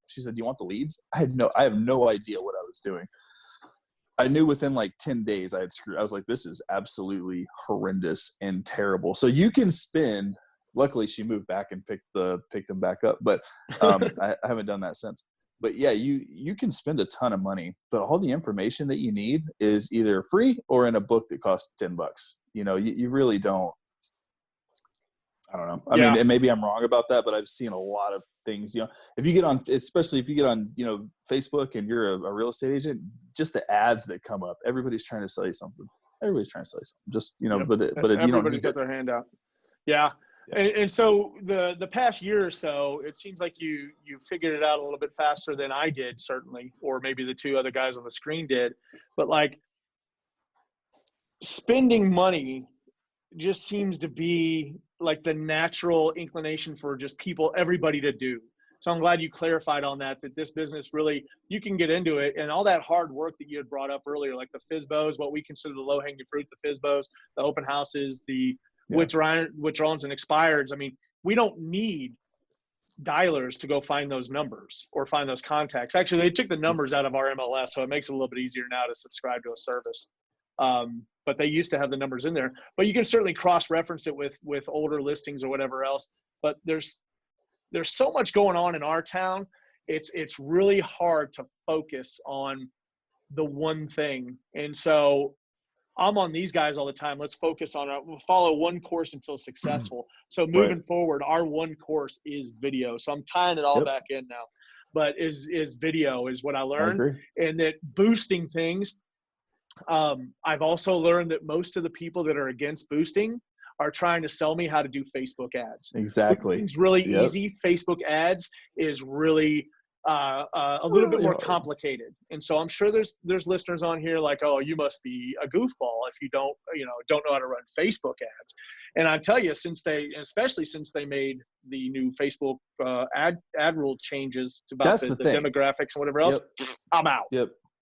she said, do you want the leads? I have no idea what I was doing. I knew within like 10 days I was like, this is absolutely horrendous and terrible. So you can spend, luckily she moved back and picked them back up, but I haven't done that since. But yeah, you can spend a ton of money, but all the information that you need is either free or in a book that costs $10. You really don't. I don't know. I mean, and maybe I'm wrong about that, but I've seen a lot of things, especially if you get on, Facebook and you're a real estate agent, just the ads that come up, everybody's trying to sell you something. Just, but everybody's got their hand out. Yeah. And so the past year or so, it seems like you figured it out a little bit faster than I did, certainly, or maybe the two other guys on the screen did. But like, spending money just seems to be like the natural inclination for just everybody to do. So I'm glad you clarified on that this business really, you can get into it, and all that hard work that you had brought up earlier, like the FSBOs, what we consider the low hanging fruit, the FSBOs, the open houses, the withdrawals and expireds. I mean, we don't need dialers to go find those numbers or find those contacts. Actually, they took the numbers out of our MLS, so it makes it a little bit easier now to subscribe to a service. But they used to have the numbers in there. But you can certainly cross-reference it with older listings or whatever else. But there's so much going on in our town. It's really hard to focus on the one thing. And so I'm on these guys all the time. Let's focus on we'll follow one course until successful. So moving forward, our one course is video. So I'm tying it all back in now. But is video is what I learned. And that boosting things. I've also learned that most of the people that are against boosting are trying to sell me how to do Facebook ads. Exactly. It's really easy. Facebook ads is really a little bit more complicated. And so I'm sure there's listeners on here like, oh, you must be a goofball if you don't know how to run Facebook ads. And I tell you, especially since they made the new Facebook ad rule changes about the demographics and whatever else, I'm out.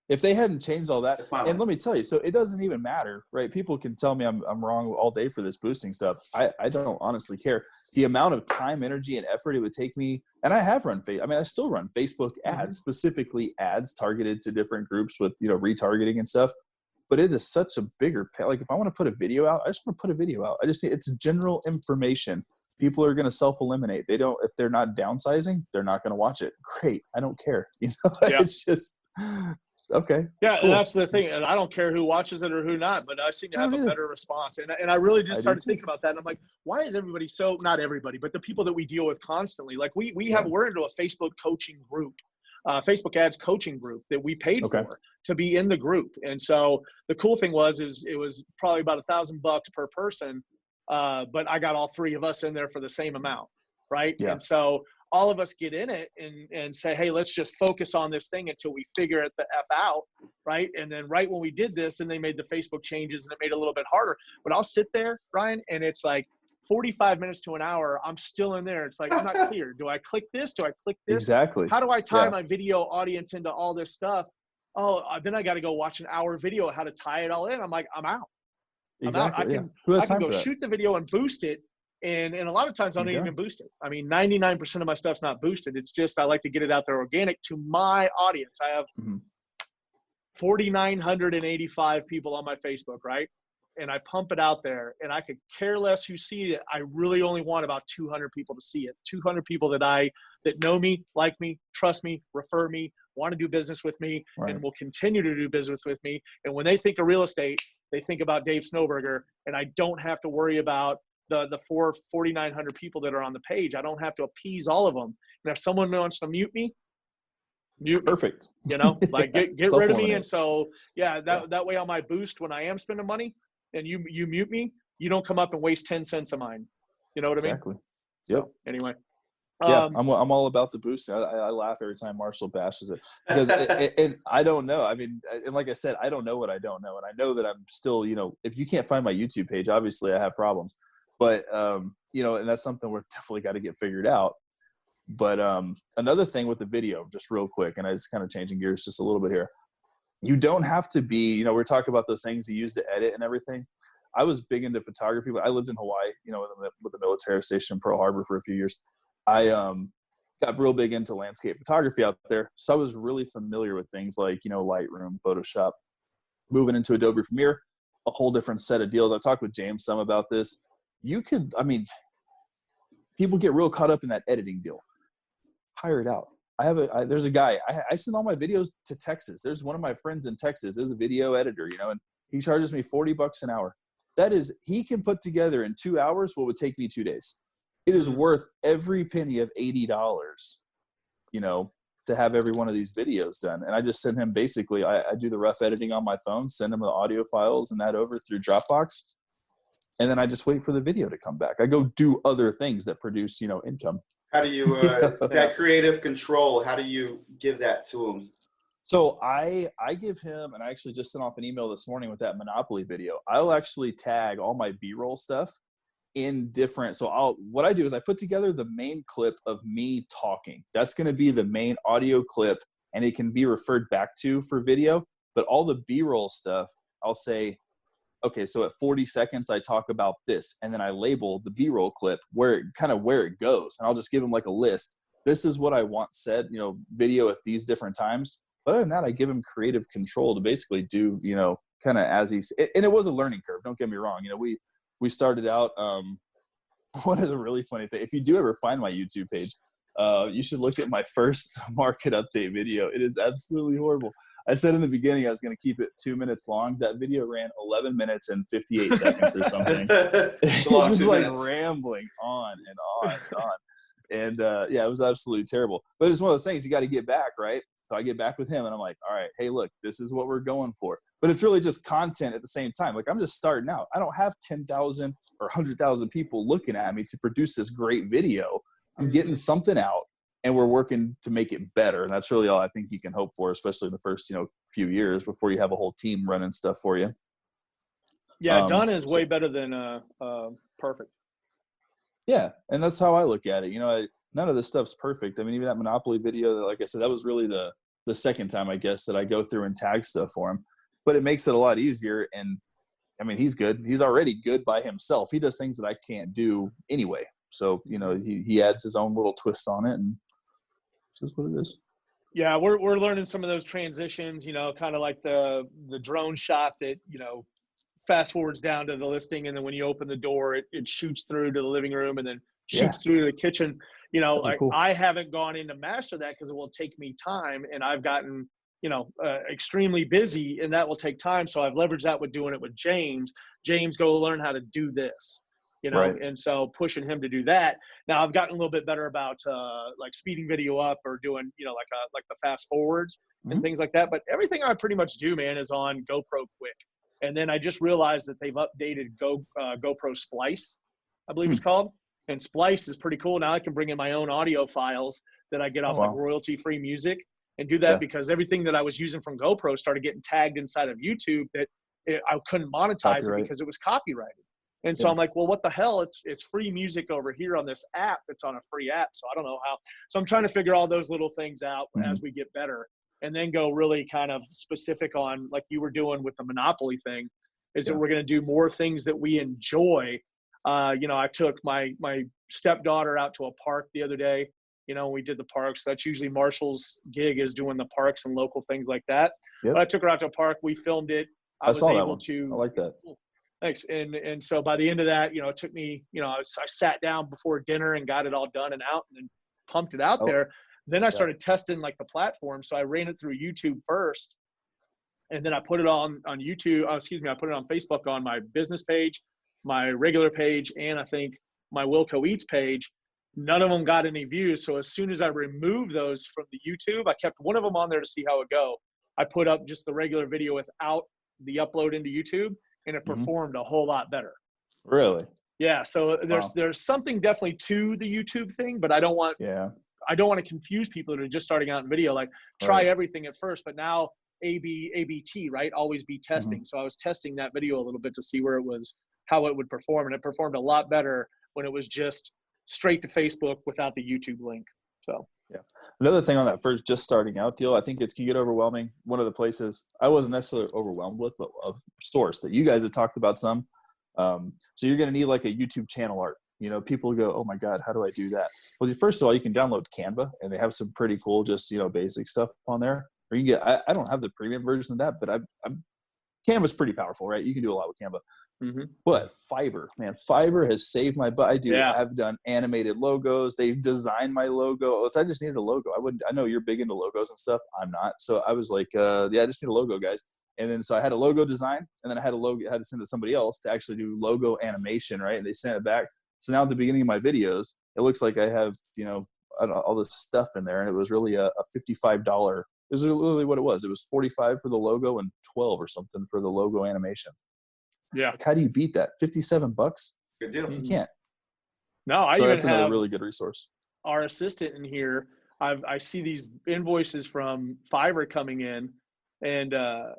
If they hadn't changed all that, and let me tell you, so it doesn't even matter, right? People can tell me I'm wrong all day for this boosting stuff. I don't honestly care. The amount of time, energy, and effort it would take me, and I have run I still run Facebook ads, specifically ads targeted to different groups with, retargeting and stuff. But it is such a bigger, like if I want to put a video out, I just want to put a video out. It's general information. People are going to self-eliminate. If they're not downsizing, they're not going to watch it. Great. I don't care. It's just, okay. Yeah, cool. And that's the thing. And I don't care who watches it or who not, but I seem to have a better response. And I really just started thinking about that. And I'm like, why is everybody not everybody, but the people that we deal with constantly, like we're into a Facebook coaching group, Facebook ads coaching group that we paid for to be in the group. And so the cool thing is it was probably about $1,000 per person. But I got all three of us in there for the same amount. Right. Yeah. And so all of us get in it and say, hey, let's just focus on this thing until we figure it the F out. right? And then right when we did this, and they made the Facebook changes and it made it a little bit harder. But I'll sit there, Ryan, and it's like 45 minutes to an hour. I'm still in there. It's like, I'm not clear. Do I click this? Do I click this? Exactly. How do I tie my video audience into all this stuff? Oh, then I got to go watch an hour video how to tie it all in. I'm like, I'm out. Exactly. I can go shoot the video and boost it. And a lot of times I don't even boost it. I mean, 99% of my stuff's not boosted. It's just, I like to get it out there organic to my audience. I have 4,985 people on my Facebook, right? And I pump it out there, and I could care less who see it. I really only want about 200 people to see it. 200 people that know me, like me, trust me, refer me, want to do business with me, and will continue to do business with me. And when they think of real estate, they think about Dave Snowberger, and I don't have to worry about the 4,900 people that are on the page. I don't have to appease all of them. And if someone wants to mute me, perfect. You know, like get rid of me. And so, that way on my boost, when I am spending money and you mute me, you don't come up and waste 10 cents of mine. You know what I mean? Exactly. Yep. So, anyway. I'm all about the boost. I laugh every time Marshall bashes it because and I don't know. I mean, and like I said, I don't know what I don't know. And I know that I'm still, you know, if you can't find my YouTube page, obviously I have problems. But, you know, and that's something we're definitely got to get figured out. But another thing with the video, just real quick, and I just kind of changing gears just a little bit here. You don't have to be, you know, we're talking about those things you use to edit and everything. I was big into photography, but I lived in Hawaii, you know, with the military station in Pearl Harbor for a few years. I got real big into landscape photography out there. So I was really familiar with things like, you know, Lightroom, Photoshop, moving into Adobe Premiere, a whole different set of deals. I've talked with James some about this. People get real caught up in that editing deal. Hire it out. There's a guy, I send all my videos to Texas. There's one of my friends in Texas, is a video editor, you know, and he charges me $40 an hour. That is, he can put together in 2 hours what would take me 2 days. It is worth every penny of $80, you know, to have every one of these videos done. And I just send him basically, I do the rough editing on my phone, send him the audio files and that over through Dropbox. And then I just wait for the video to come back. I go do other things that produce, you know, income. How do you, that creative control, how do you give that to him? So I give him, and I actually just sent off an email this morning with that Monopoly video. I'll actually tag all my B-roll stuff in different. So what I do is I put together the main clip of me talking. That's going to be the main audio clip, and it can be referred back to for video. But all the B-roll stuff, I'll say, okay, so at 40 seconds, I talk about this, and then I label the B-roll clip where it goes. And I'll just give them like a list. This is what I want said, you know, video at these different times. But other than that, I give him creative control to basically do, you know, kind of as he's, and it was a learning curve. Don't get me wrong. You know, we started out, one of the really funny things, if you do ever find my YouTube page, you should look at my first market update video. It is absolutely horrible. I said in the beginning I was going to keep it 2 minutes long. That video ran 11 minutes and 58 seconds or something. Just like rambling on and on and on. And it was absolutely terrible. But it's one of those things you got to get back, right? So I get back with him and I'm like, all right, hey, look, this is what we're going for. But it's really just content at the same time. Like, I'm just starting out. I don't have 10,000 or 100,000 people looking at me to produce this great video. I'm getting something out. And we're working to make it better. And that's really all I think you can hope for, especially in the first, you know, few years before you have a whole team running stuff for you. Yeah, done is way better than perfect. Yeah, and that's how I look at it. You know, none of this stuff's perfect. I mean, even that Monopoly video, like I said, that was really the second time, I guess, that I go through and tag stuff for him. But it makes it a lot easier. And, I mean, he's good. He's already good by himself. He does things that I can't do anyway. So, you know, he adds his own little twist on it, and this is what it is. Yeah, we're learning some of those transitions, you know, kind of like the drone shot that, you know, fast forwards down to the listing, and then when you open the door, it shoots through to the living room and then shoots through to the kitchen. You know, like, cool. I haven't gone in to master that because it will take me time, and I've gotten, you know, extremely busy, and that will take time. So I've leveraged that with doing it with James. James, go learn how to do this. You know, right. And so pushing him to do that. Now I've gotten a little bit better about like speeding video up or doing, you know, like the fast forwards and things like that. But everything I pretty much do, man, is on GoPro Quick. And then I just realized that they've updated GoPro Splice, I believe it's called. And Splice is pretty cool. Now I can bring in my own audio files that I get off like royalty-free music and do that because everything that I was using from GoPro started getting tagged inside of YouTube that I couldn't monetize it because it was copyrighted. And so I'm like, well, what the hell? It's free music over here on this app. It's on a free app. So I don't know how. So I'm trying to figure all those little things out as we get better, and then go really kind of specific on, like you were doing with the Monopoly thing, is that we're going to do more things that we enjoy. You know, I took my stepdaughter out to a park the other day. You know, we did the parks. That's usually Marshall's gig, is doing the parks and local things like that. But I took her out to a park. We filmed it. I was able to. I like that. Thanks. And so by the end of that, you know, it took me, you know, I sat down before dinner and got it all done and out, and then pumped it out there. Then I started testing like the platform. So I ran it through YouTube first, and then I put it on YouTube. I put it on Facebook on my business page, my regular page, and I think my Wilco Eats page. None of them got any views. So as soon as I removed those from the YouTube, I kept one of them on there to see how it go. I put up just the regular video without the upload into YouTube, and it performed a whole lot better. Really? Yeah. So there's something definitely to the YouTube thing, but I don't want to confuse people that are just starting out in video. Like, try everything at first, but now ABT, right? Always be testing. So I was testing that video a little bit to see how it would perform, and it performed a lot better when it was just straight to Facebook without the YouTube link. So another thing on that first just starting out deal, I think it can get overwhelming. One of the places I wasn't necessarily overwhelmed with, but a source that you guys had talked about some. So you're going to need like a YouTube channel art. You know, people go, oh my God, how do I do that? Well, first of all, you can download Canva, and they have some pretty cool, just, you know, basic stuff on there. Or you can get, I don't have the premium version of that, but Canva's pretty powerful, right? You can do a lot with Canva. But Fiverr, man, Fiverr has saved my butt. I've done animated logos. They've designed my logo. I just needed a logo. I know you're big into logos and stuff. I'm not. So I was like, I just need a logo, guys. And then, so I had a logo design, and then I had to send it to somebody else to actually do logo animation. Right. And they sent it back. So now at the beginning of my videos, it looks like I have, you know, all this stuff in there. And it was really a $55. It was literally what it was. It was $45 for the logo and $12 or something for the logo animation. Yeah. Like, how do you beat that? $57? Good deal. You can't. No, So that's another really good resource. Our assistant in here, I see these invoices from Fiverr coming in, and a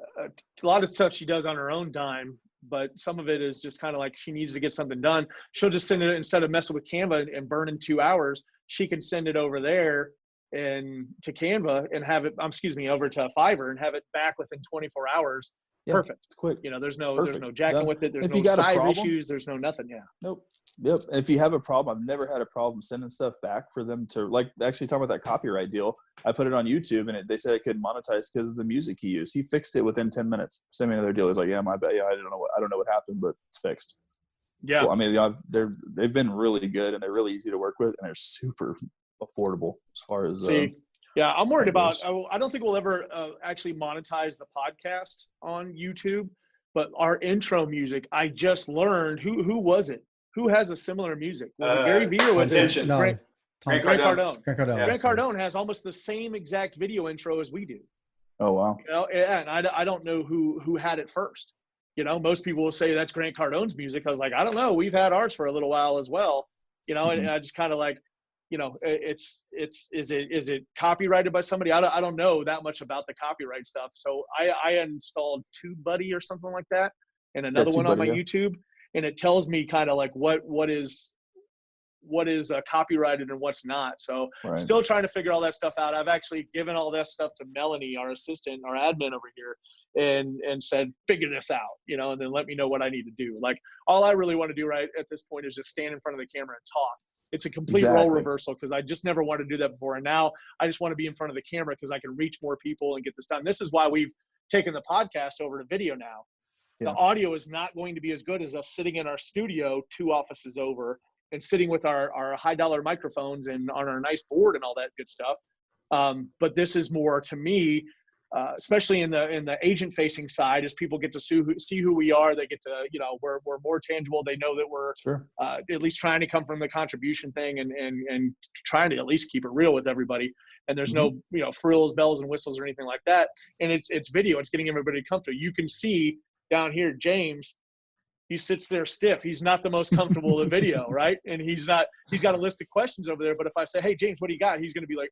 lot of stuff she does on her own dime, but some of it is just kind of like she needs to get something done. She'll just send it, instead of messing with Canva and burning 2 hours, she can send it over there and to Canva and have it, over to Fiverr and have it back within 24 hours. Yeah, perfect. It's quick. You know, there's no jacking with it. There's if no you got size a problem, issues. There's no nothing. Yeah. Nope. Yep. And if you have a problem, I've never had a problem sending stuff back for them to, like, actually talking about that copyright deal. I put it on YouTube, and they said I couldn't monetize because of the music he used. He fixed it within 10 minutes. Sent me another deal. He's like, yeah, my bad. Yeah, I don't know what happened, but it's fixed. Yeah. Well, I mean, they've been really good, and they're really easy to work with, and they're super affordable as far as. Yeah, I'm worried about. I don't think we'll ever actually monetize the podcast on YouTube. But our intro music, I just learned who was it? Who has a similar music? Was it Gary Vee or was it Grant Cardone? Grant Cardone has almost the same exact video intro as we do. Oh wow! You know, and I don't know who had it first. You know, most people will say that's Grant Cardone's music. I was like, I don't know. We've had ours for a little while as well. You know, and I just kind of like, you know, is it copyrighted by somebody? I don't know that much about the copyright stuff. So I installed TubeBuddy or something like that, and another one on my YouTube, and it tells me kind of like what is copyrighted and what's not. So still trying to figure all that stuff out. I've actually given all that stuff to Melanie, our assistant, our admin over here, and said, figure this out, you know, and then let me know what I need to do. Like, all I really want to do right at this point is just stand in front of the camera and talk. It's a complete role reversal, because I just never wanted to do that before. And now I just want to be in front of the camera because I can reach more people and get this done. This is why we've taken the podcast over to video now. Yeah. The audio is not going to be as good as us sitting in our studio 2 offices over and sitting with our high dollar microphones and on our nice board and all that good stuff. But this is more, to me, especially in the agent facing side, as people get to see who we are, they get to, you know, we're more tangible. They know that we're at least trying to come from the contribution thing and trying to at least keep it real with everybody. And there's no, you know, frills, bells and whistles or anything like that. And it's video. It's getting everybody comfortable. You can see down here, James, he sits there stiff. He's not the most comfortable in video, right? And he's got a list of questions over there. But if I say, hey, James, what do you got? He's going to be like,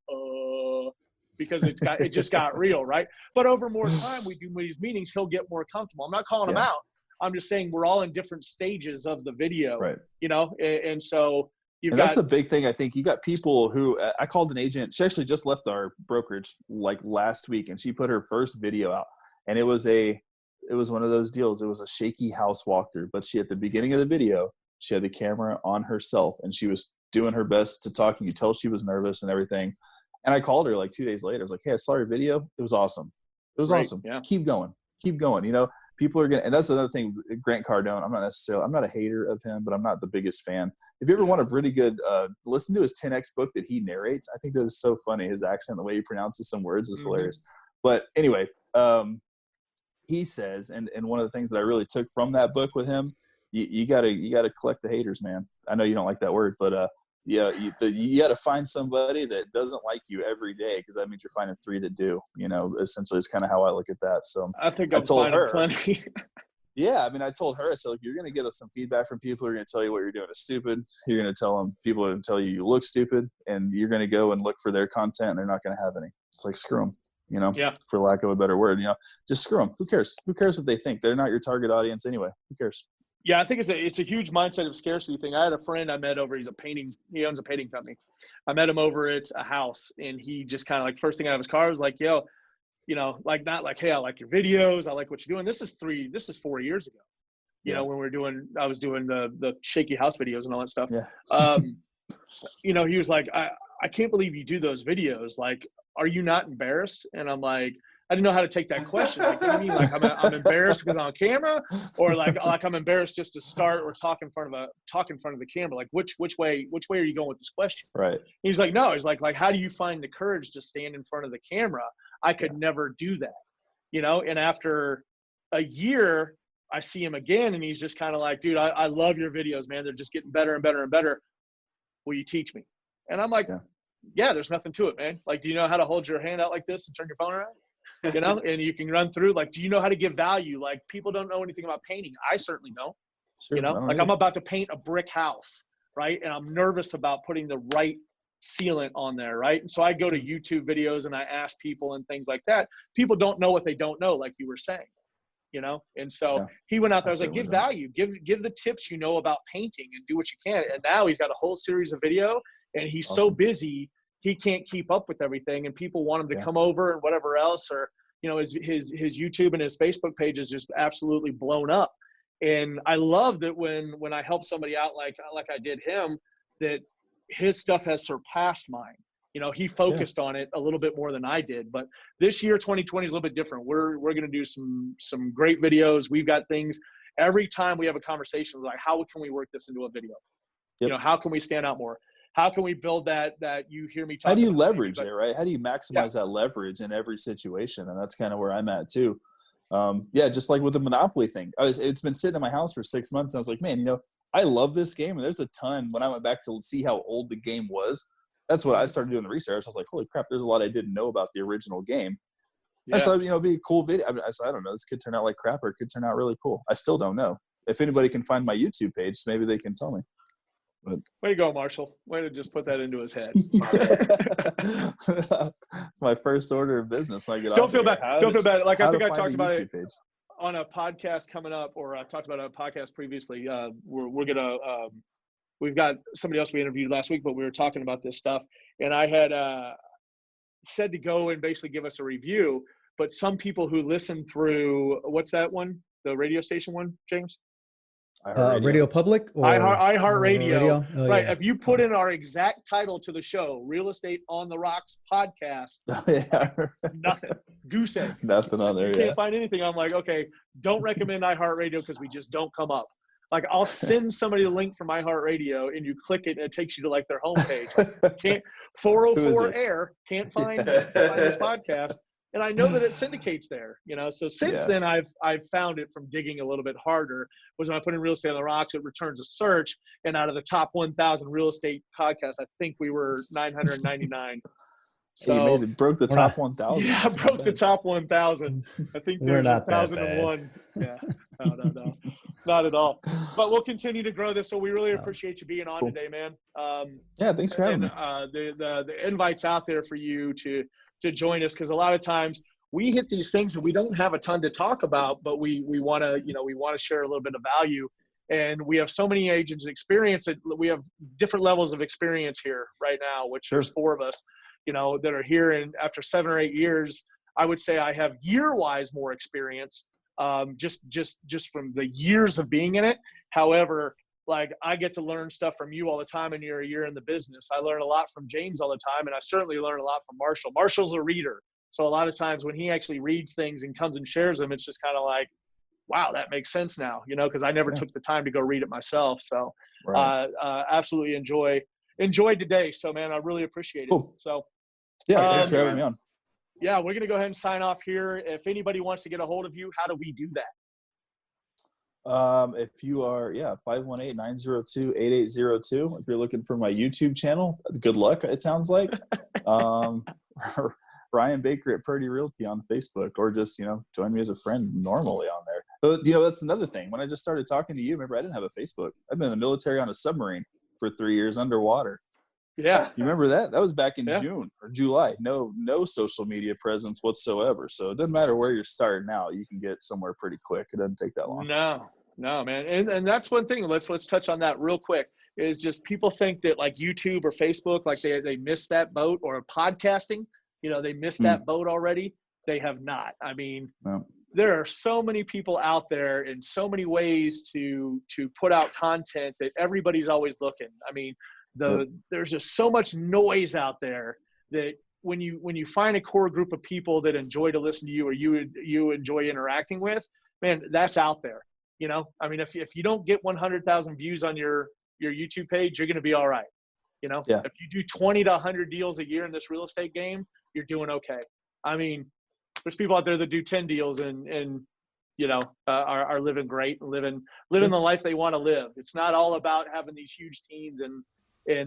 because it just got real, right? But over more time, we do these meetings, he'll get more comfortable. I'm not calling him out. I'm just saying we're all in different stages of the video, right? And so that's a big thing. I think you got people who I called an agent. She actually just left our brokerage like last week, and she put her first video out, and it was one of those deals. It was a shaky house walkthrough, but she, at the beginning of the video, she had the camera on herself and she was doing her best to talk. You could tell she was nervous and everything. And I called her like 2 days later. I was like, hey, I saw your video. It was awesome. It was awesome. Yeah. Keep going. People are going to, and that's another thing, Grant Cardone, I'm not a hater of him, but I'm not the biggest fan. If you ever want a really good, listen to his 10X book that he narrates. I think that is so funny. His accent, the way he pronounces some words is hilarious. But anyway, he says, and one of the things that I really took from that book with him, you gotta collect the haters, man. I know you don't like that word, but you gotta find somebody that doesn't like you every day, because that means you're finding 3 that do. Essentially, is kind of how I look at that. So I think I told her plenty. Yeah, I mean, I told her, I said, look, you're gonna get some feedback from people who are gonna tell you what you're doing is stupid. You're gonna tell them, people are gonna tell you look stupid, and you're gonna go and look for their content, and they're not gonna have any. It's like, screw them. For lack of a better word, just screw them. Who cares? Who cares what they think? They're not your target audience anyway. Who cares? Yeah, I think it's a huge mindset of scarcity thing. I had a friend I met over, he owns a painting company. I met him over at a house, and he just kind of like, first thing out of his car was like, yo, not like, hey, I like your videos. I like what you're doing. This is 4 years ago, when I was doing the shaky house videos and all that stuff. Yeah. He was like, I can't believe you do those videos. Like, are you not embarrassed? And I'm like, I didn't know how to take that question. Like, what do you mean? Like, I'm embarrassed because I'm on camera, or like I'm embarrassed just to start or talk in front of the camera. Like, which way are you going with this question? Right. He's like, no. He's like, how do you find the courage to stand in front of the camera? I could never do that, And after a year, I see him again, and he's just kind of like, dude, I love your videos, man. They're just getting better and better and better. Will you teach me? And I'm like, yeah, there's nothing to it, man. Like, do you know how to hold your hand out like this and turn your phone around? And you can run through, like, do you know how to give value? Like, people don't know anything about painting. I certainly don't. Sure, like I'm about to paint a brick house, right? And I'm nervous about putting the right sealant on there, right? And so I go to YouTube videos and I ask people and things like that. People don't know what they don't know, like you were saying, And so he went out there. I was like, give value, give the tips about painting, and do what you can. And now he's got a whole series of video, and he's so busy he can't keep up with everything, and people want him to come over and whatever else, or his YouTube and his Facebook page is just absolutely blown up. And I love that when I help somebody out like I did him, that his stuff has surpassed mine. He focused on it a little bit more than I did. But this year, 2020 is a little bit different. We're going to do some great videos. We've got things every time we have a conversation, like, how can we work this into a video? Yep. How can we stand out more? How can we build that you hear me talk? How do you leverage it, right? How do you maximize that leverage in every situation? And that's kind of where I'm at too. Just like with the Monopoly thing. It's been sitting in my house for 6 months, and I was like, man, I love this game. And there's a ton. When I went back to see how old the game was, that's what I started doing the research. I was like, holy crap, there's a lot I didn't know about the original game. Yeah. I thought, it'd be a cool video. I don't know. This could turn out like crap, or it could turn out really cool. I still don't know. If anybody can find my YouTube page, maybe they can tell me. But way to go, Marshall. Way to just put that into his head. It's my first order of business. Don't feel bad. Don't feel bad. Like, I think I talked about it on a podcast coming up, or I talked about a podcast previously. We're gonna we've got somebody else we interviewed last week, but we were talking about this stuff, and I had said to go and basically give us a review. But some people who listen through, what's that one? The radio station one, James? Radio Public or iHeartRadio. Oh, right. yeah. If you put in our exact title to the show, Real Estate on the Rocks podcast, nothing. Goose egg. Nothing on there. You can't find anything. I'm like, okay, don't recommend iHeartRadio because we just don't come up. Like, I'll send somebody the link from iHeartRadio, and you click it, and it takes you to like their homepage. Can't 404 air. Can't find this podcast. And I know that it syndicates there, So since then, I've found it from digging a little bit harder. Was when I put in Real Estate on the Rocks, it returns a search, and out of the top 1,000 real estate podcasts, I think we were 999. So you broke the top 1,000. Yeah, I broke the top 1,000. I think there's 1,001. Yeah, no, not at all. But we'll continue to grow this. So we really appreciate you being on today, man. Thanks for having me. The invite's out there for you to to join us, because a lot of times we hit these things and we don't have a ton to talk about, but we want to, we want to share a little bit of value. And we have so many agents experience it. We have different levels of experience here right now, which there's 4 of us, that are here. And after 7 or 8 years, I would say I have year-wise more experience, just from the years of being in it. However, like, I get to learn stuff from you all the time, and you're a year in the business. I learn a lot from James all the time, and I certainly learn a lot from Marshall. Marshall's a reader. So a lot of times when he actually reads things and comes and shares them, it's just kind of like, wow, that makes sense now, because I never took the time to go read it myself. So absolutely enjoyed today. So, man, I really appreciate it. Cool. So thanks for having me on. Yeah, we're going to go ahead and sign off here. If anybody wants to get a hold of you, how do we do that? If you are, 518-902-8802. If you're looking for my YouTube channel, good luck, it sounds like. Ryan Baker at Purdy Realty on Facebook, or just, join me as a friend normally on there. But, that's another thing. When I just started talking to you, remember, I didn't have a Facebook. I've been in the military on a submarine for 3 years underwater. Yeah. You remember that? That was back in June or July. No social media presence whatsoever. So it doesn't matter where you're starting out. You can get somewhere pretty quick. It doesn't take that long. No, man. And that's one thing. Let's touch on that real quick. Is just people think that like YouTube or Facebook, like they missed that boat, or podcasting, they missed that boat already. They have not. I mean, there are so many people out there in so many ways to put out content that everybody's always looking. I mean, there's just so much noise out there that when you find a core group of people that enjoy to listen to you, or you enjoy interacting with, man, that's out there. I mean, if you don't get 100,000 views on your YouTube page, you're going to be all right. If you do 20 to 100 deals a year in this real estate game, you're doing okay. I mean, there's people out there that do 10 deals and are living great, living the life they want to live. It's not all about having these huge teams and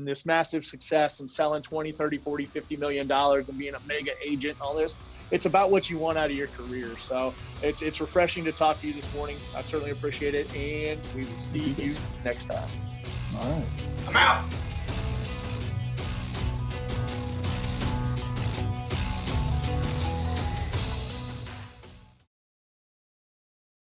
this massive success and selling 20, 30, 40, $50 million and being a mega agent and all this. It's about what you want out of your career. So it's refreshing to talk to you this morning. I certainly appreciate it. And we will see you next time. All right. I'm out.